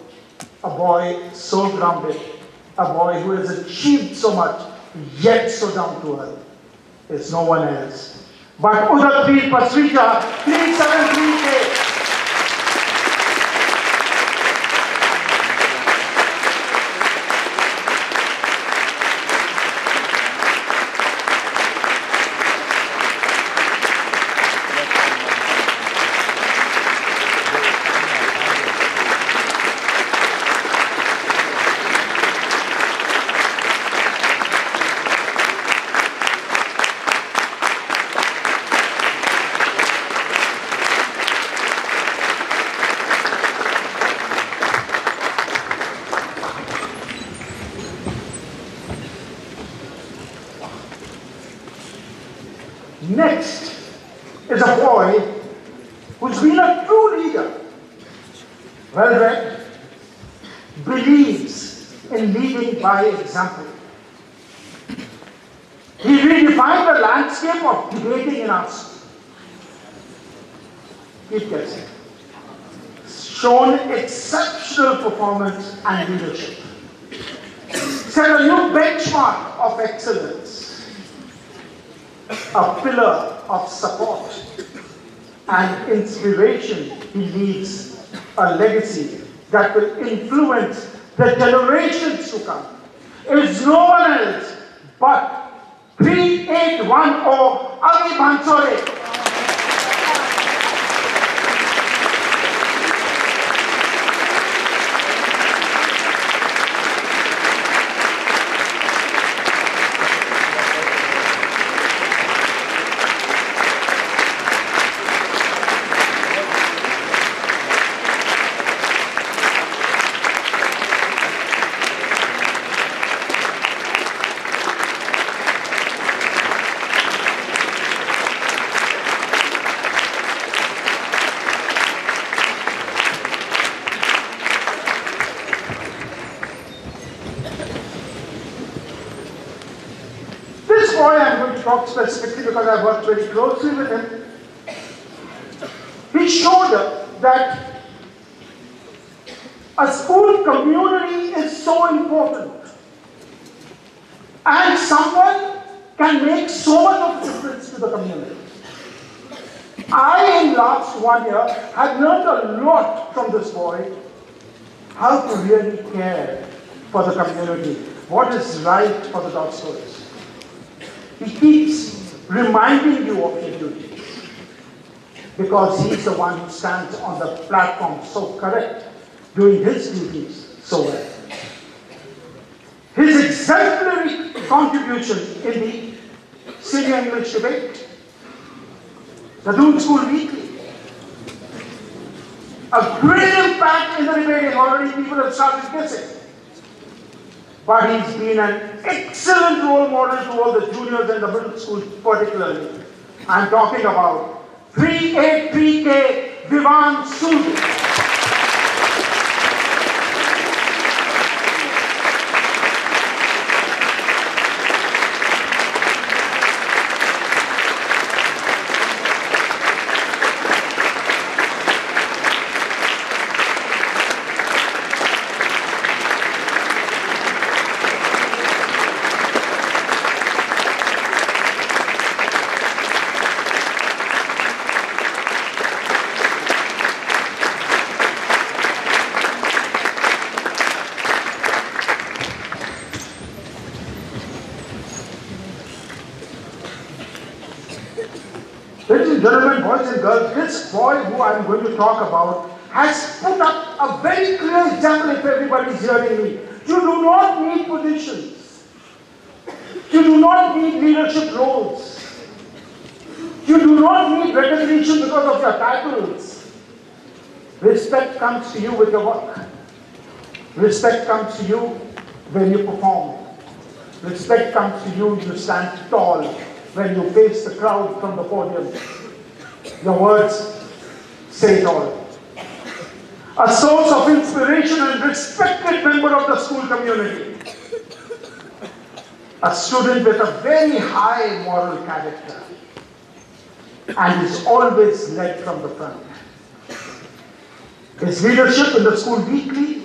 a boy so grounded, a boy who has achieved so much, yet so down to earth, is no one else but Udatveer Pasrija, 373K. Next is a boy who's been a true leader, well-read, believes in leading by example. He redefined the landscape of debating in our school. Keep guessing. Shown exceptional performance and leadership. Set a new benchmark of excellence. A pillar of support and inspiration. He leaves a legacy that will influence the generations to come. It is no one else but 3810 Avi Bansore. Boy, I'm going to talk specifically because I've worked very closely with him. He showed that a school community is so important. And someone can make so much of a difference to the community. I, in last 1 year, have learned a lot from this boy, how to really care for the community, what is right for the Dostoevsky. He keeps reminding you of your duties because he's the one who stands on the platform so correct, doing his duties so well. His exemplary contribution in the senior English debate, the Doon School Weekly, a great impact in the debating. Already people have started guessing. But he's been an excellent role model to all the juniors and the middle school particularly. I'm talking about 383K Vivan Sood. Ladies and gentlemen, boys and girls, this boy who I'm going to talk about has put up a very clear example if everybody's hearing me. You do not need positions. You do not need leadership roles. You do not need recognition because of your titles. Respect comes to you with your work. Respect comes to you when you perform. Respect comes to you, you stand tall when you face the crowd from the podium. Your words say it all. A source of inspiration and respected member of the school community. A student with a very high moral character and is always led from the front. His leadership in the school weekly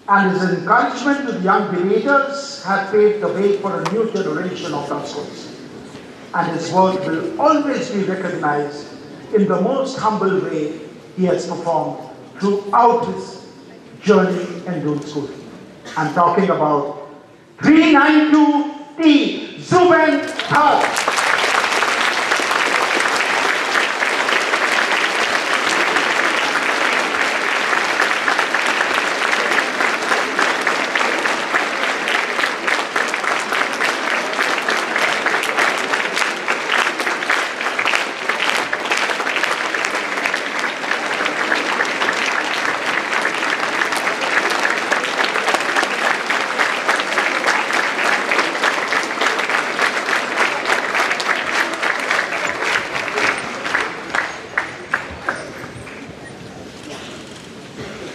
and his encouragement to the young debaters have paved the way for a new generation of counselors. And his work will always be recognized in the most humble way he has performed throughout his journey in Doon School. I'm talking about 392T Zuben Thar.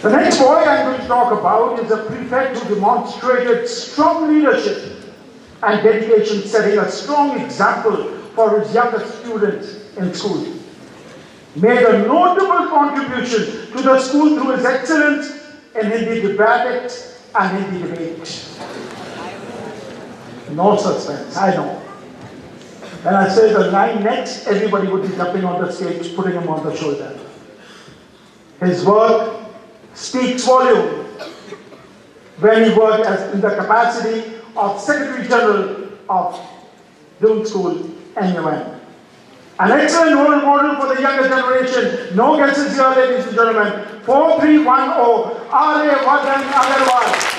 The next boy I'm going to talk about is a prefect who demonstrated strong leadership and dedication, setting a strong example for his younger students in school. Made a notable contribution to the school through his excellence in Hindi debate and Hindi debate. No suspense, I know. When I say the line next, everybody would be jumping on the stage, putting him on the shoulder. His work speaks volume when he worked in the capacity of Secretary General of Doon School, NUN. An excellent role model for the younger generation. No guesses here, ladies and gentlemen. 4310 R.A. Vadan Agarwal.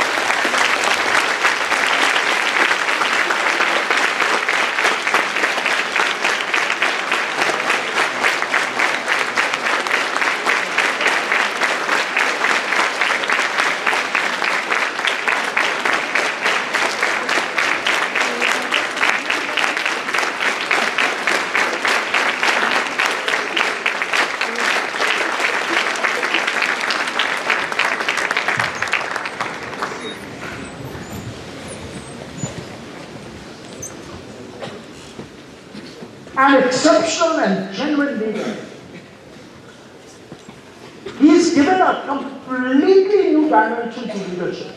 An exceptional and genuine leader. He's given a completely new dimension to leadership.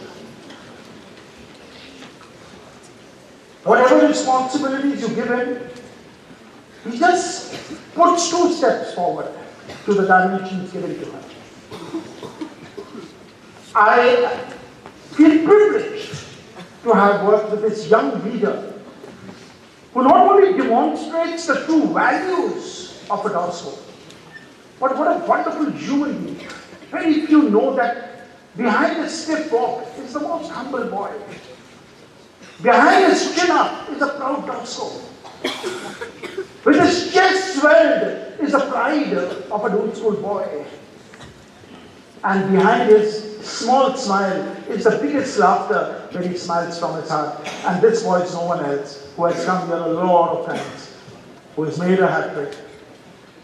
Whatever responsibilities you give him, he just puts 2 steps forward to the dimensions given to him. I feel privileged to have worked with this young leader who not only demonstrates the true values of a gospel, but what a wonderful human being. Very few know that behind his stiff walk is the most humble boy. Behind his chin up is a proud gospel. With his chest swelled is the pride of a Doon School boy. And behind his small smile is the biggest laughter when he smiles from his heart. And this boy is no one else who has come here a lot of times, who has made a hat trick.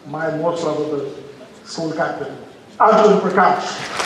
My most lovable school captain, Arjun Prakash.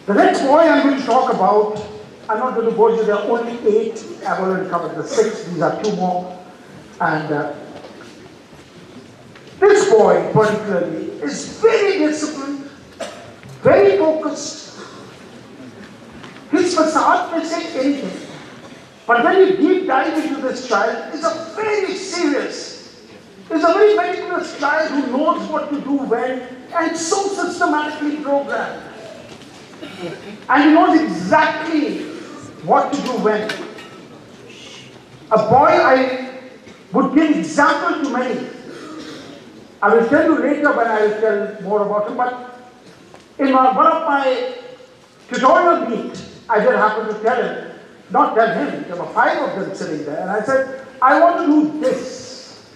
The next boy I'm going to talk about, I'm not going to bore you, there are only 8. I've already covered the 6, these are 2 more. And this boy particularly is very disciplined, very focused. His facade may say anything. But when you deep dive into this child, it's a very serious a very meticulous child who knows what to do when and so systematically programmed. And he knows exactly what to do when. A boy, I would give example to many. I will tell you later when I will tell more about him, but in one of my tutorial meet, I just happened to tell him, not tell him, there were 5 of them sitting there, and I said, I want to do this.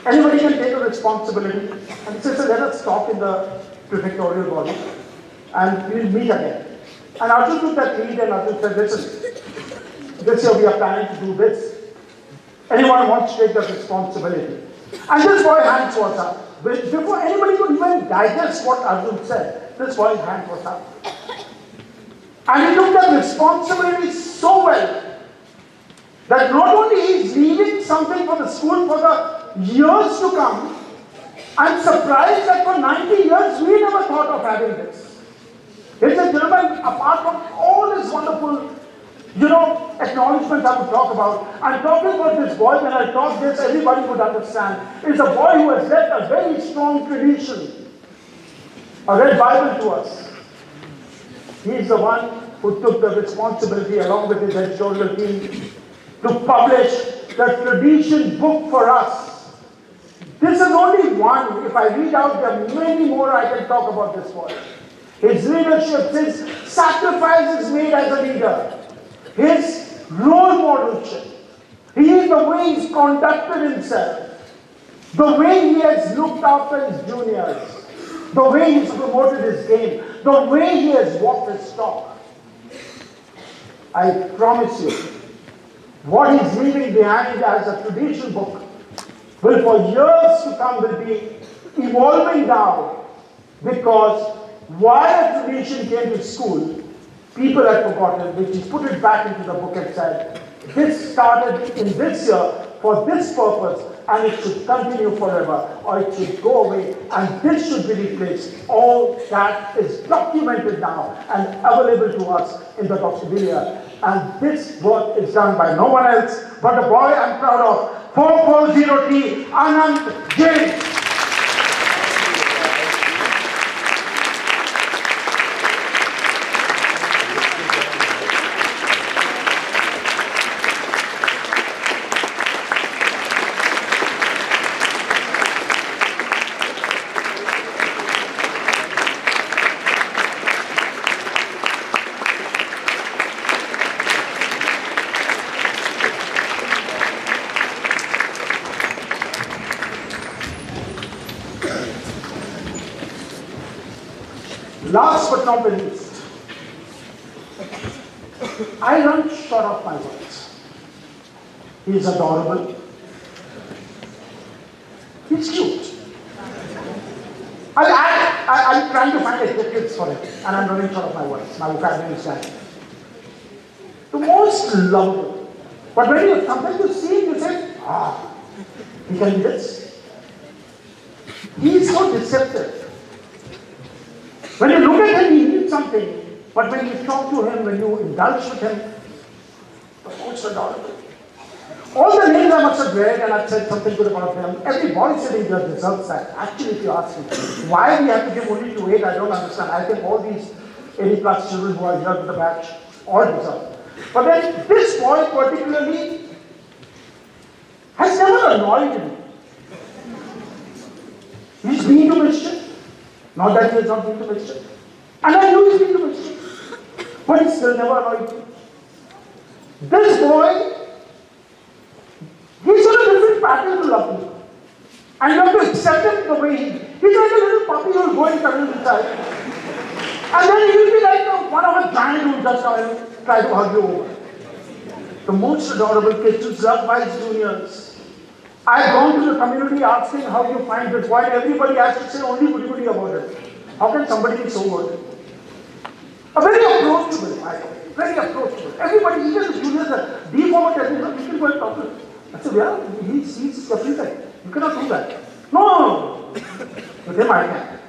Anybody can take a responsibility. And he said, so let us talk in the prefectorial body, and we'll meet again. And Arjun took that lead, and Arjun said, listen, this year we are planning to do this. Anyone wants to take the responsibility? And this boy's hands was up. Before anybody could even digest what Arjun said, this boy's hand was up. And he took that responsibility so well that not only he is leaving something for the school for the years to come, I'm surprised that for 90 years we never thought of having this. It's a gentleman, apart from all his wonderful, acknowledgements I would talk about, I'm talking about this boy. When I talk this, everybody would understand. It's a boy who has left a very strong tradition, a red Bible to us. He is the one who took the responsibility along with his editorial team to publish the tradition book for us. This is only one. If I read out, there are many more I can talk about this boy. His leadership, his sacrifices made as a leader, his role modelship, the way he's conducted himself, the way he has looked after his juniors, the way he's promoted his game, the way he has walked his talk. I promise you, what he's leaving behind as a tradition book will for years to come will be evolving now, because while a tradition came to school, people had forgotten, which he put it back into the book and said, this started in this year for this purpose, and it should continue forever, or it should go away, and this should be replaced. All that is documented now and available to us in the Doxibilia. And this work is done by no one else but a boy I'm proud of, 440T, Anand Jain. Last but not the least, I run short of my words. He is adorable. He's cute. I'm trying to find adjectives for it, and I'm running short of my words. My vocabulary is dying. The most lovable. But when you sometimes you see him, you say, he can be this. He is so deceptive. When you look at him, he needs something. But when you talk to him, when you indulge with him, the most adorable. All the names I must have read and I've said something good about them. Every boy sitting here deserves that. Actually, if you ask me, why we have to give only to 8, I don't understand. I think all these 80 plus children who are here with the batch all deserve. But then this boy particularly has never annoyed me. He's been to mischief. Not that he has not been to mischief. And I know he's been to mischief. But he still never annoyed me. This boy, he's on a different pattern to love me. And you have to accept him the way he's like a little puppy who will go and cuddle inside. And then he'll be like one of a giant who just try to hug you over. The most adorable kid who's loved by his juniors. I've gone to the community asking how you find this. Why everybody has to say only goody about it. How can somebody be so good? A very approachable, very approachable. Everybody, even the juniors, are deformed, you can go and talk to him. I said, yeah, he's a free guy. You cannot do that. No. With him I can.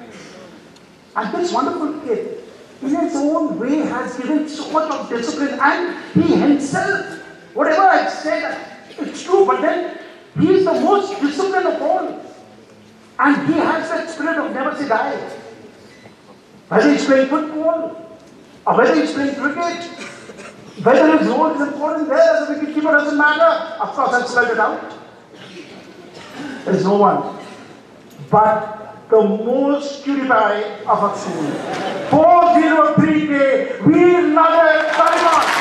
And this wonderful kid, in his own way, has given so much of discipline. And he himself, whatever I said, it's true. But then, He is the most disciplined of all. And he has that spirit of never say die. Whether he's playing football, or whether he's playing cricket, whether his role is important there as a wicketkeeper doesn't matter. Of course, I'll spell it out. There's no one. But the most cutie pie of our school. 403K, we love it very much.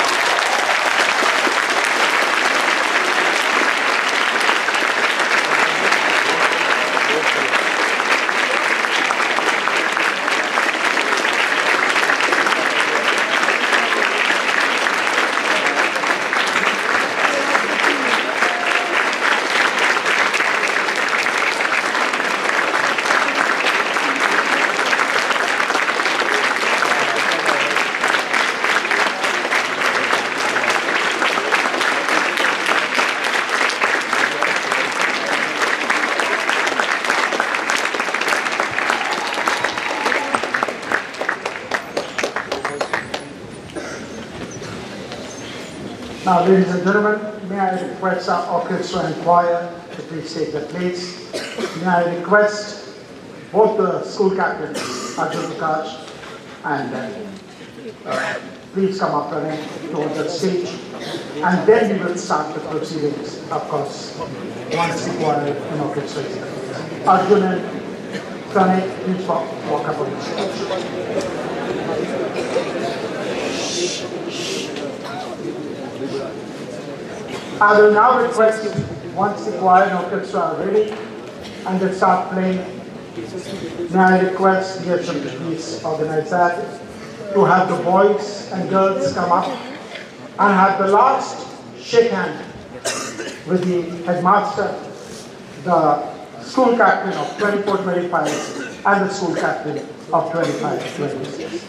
Now, ladies and gentlemen, may I request our orchestra and choir to please take their place. May I request both the school captains, Arjun Prakash and please come up running towards the stage. And then we will start the proceedings, of course, once the choir and orchestra is there. Arjun and Pranay, please walk up on the stage. I will now request, once the choir and orchestra are ready and they start playing, may I request, yes, please organize that, to have the boys and girls come up and have the last shake hand with the headmaster, the school captain of 24-25 and the school captain of 25-26.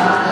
I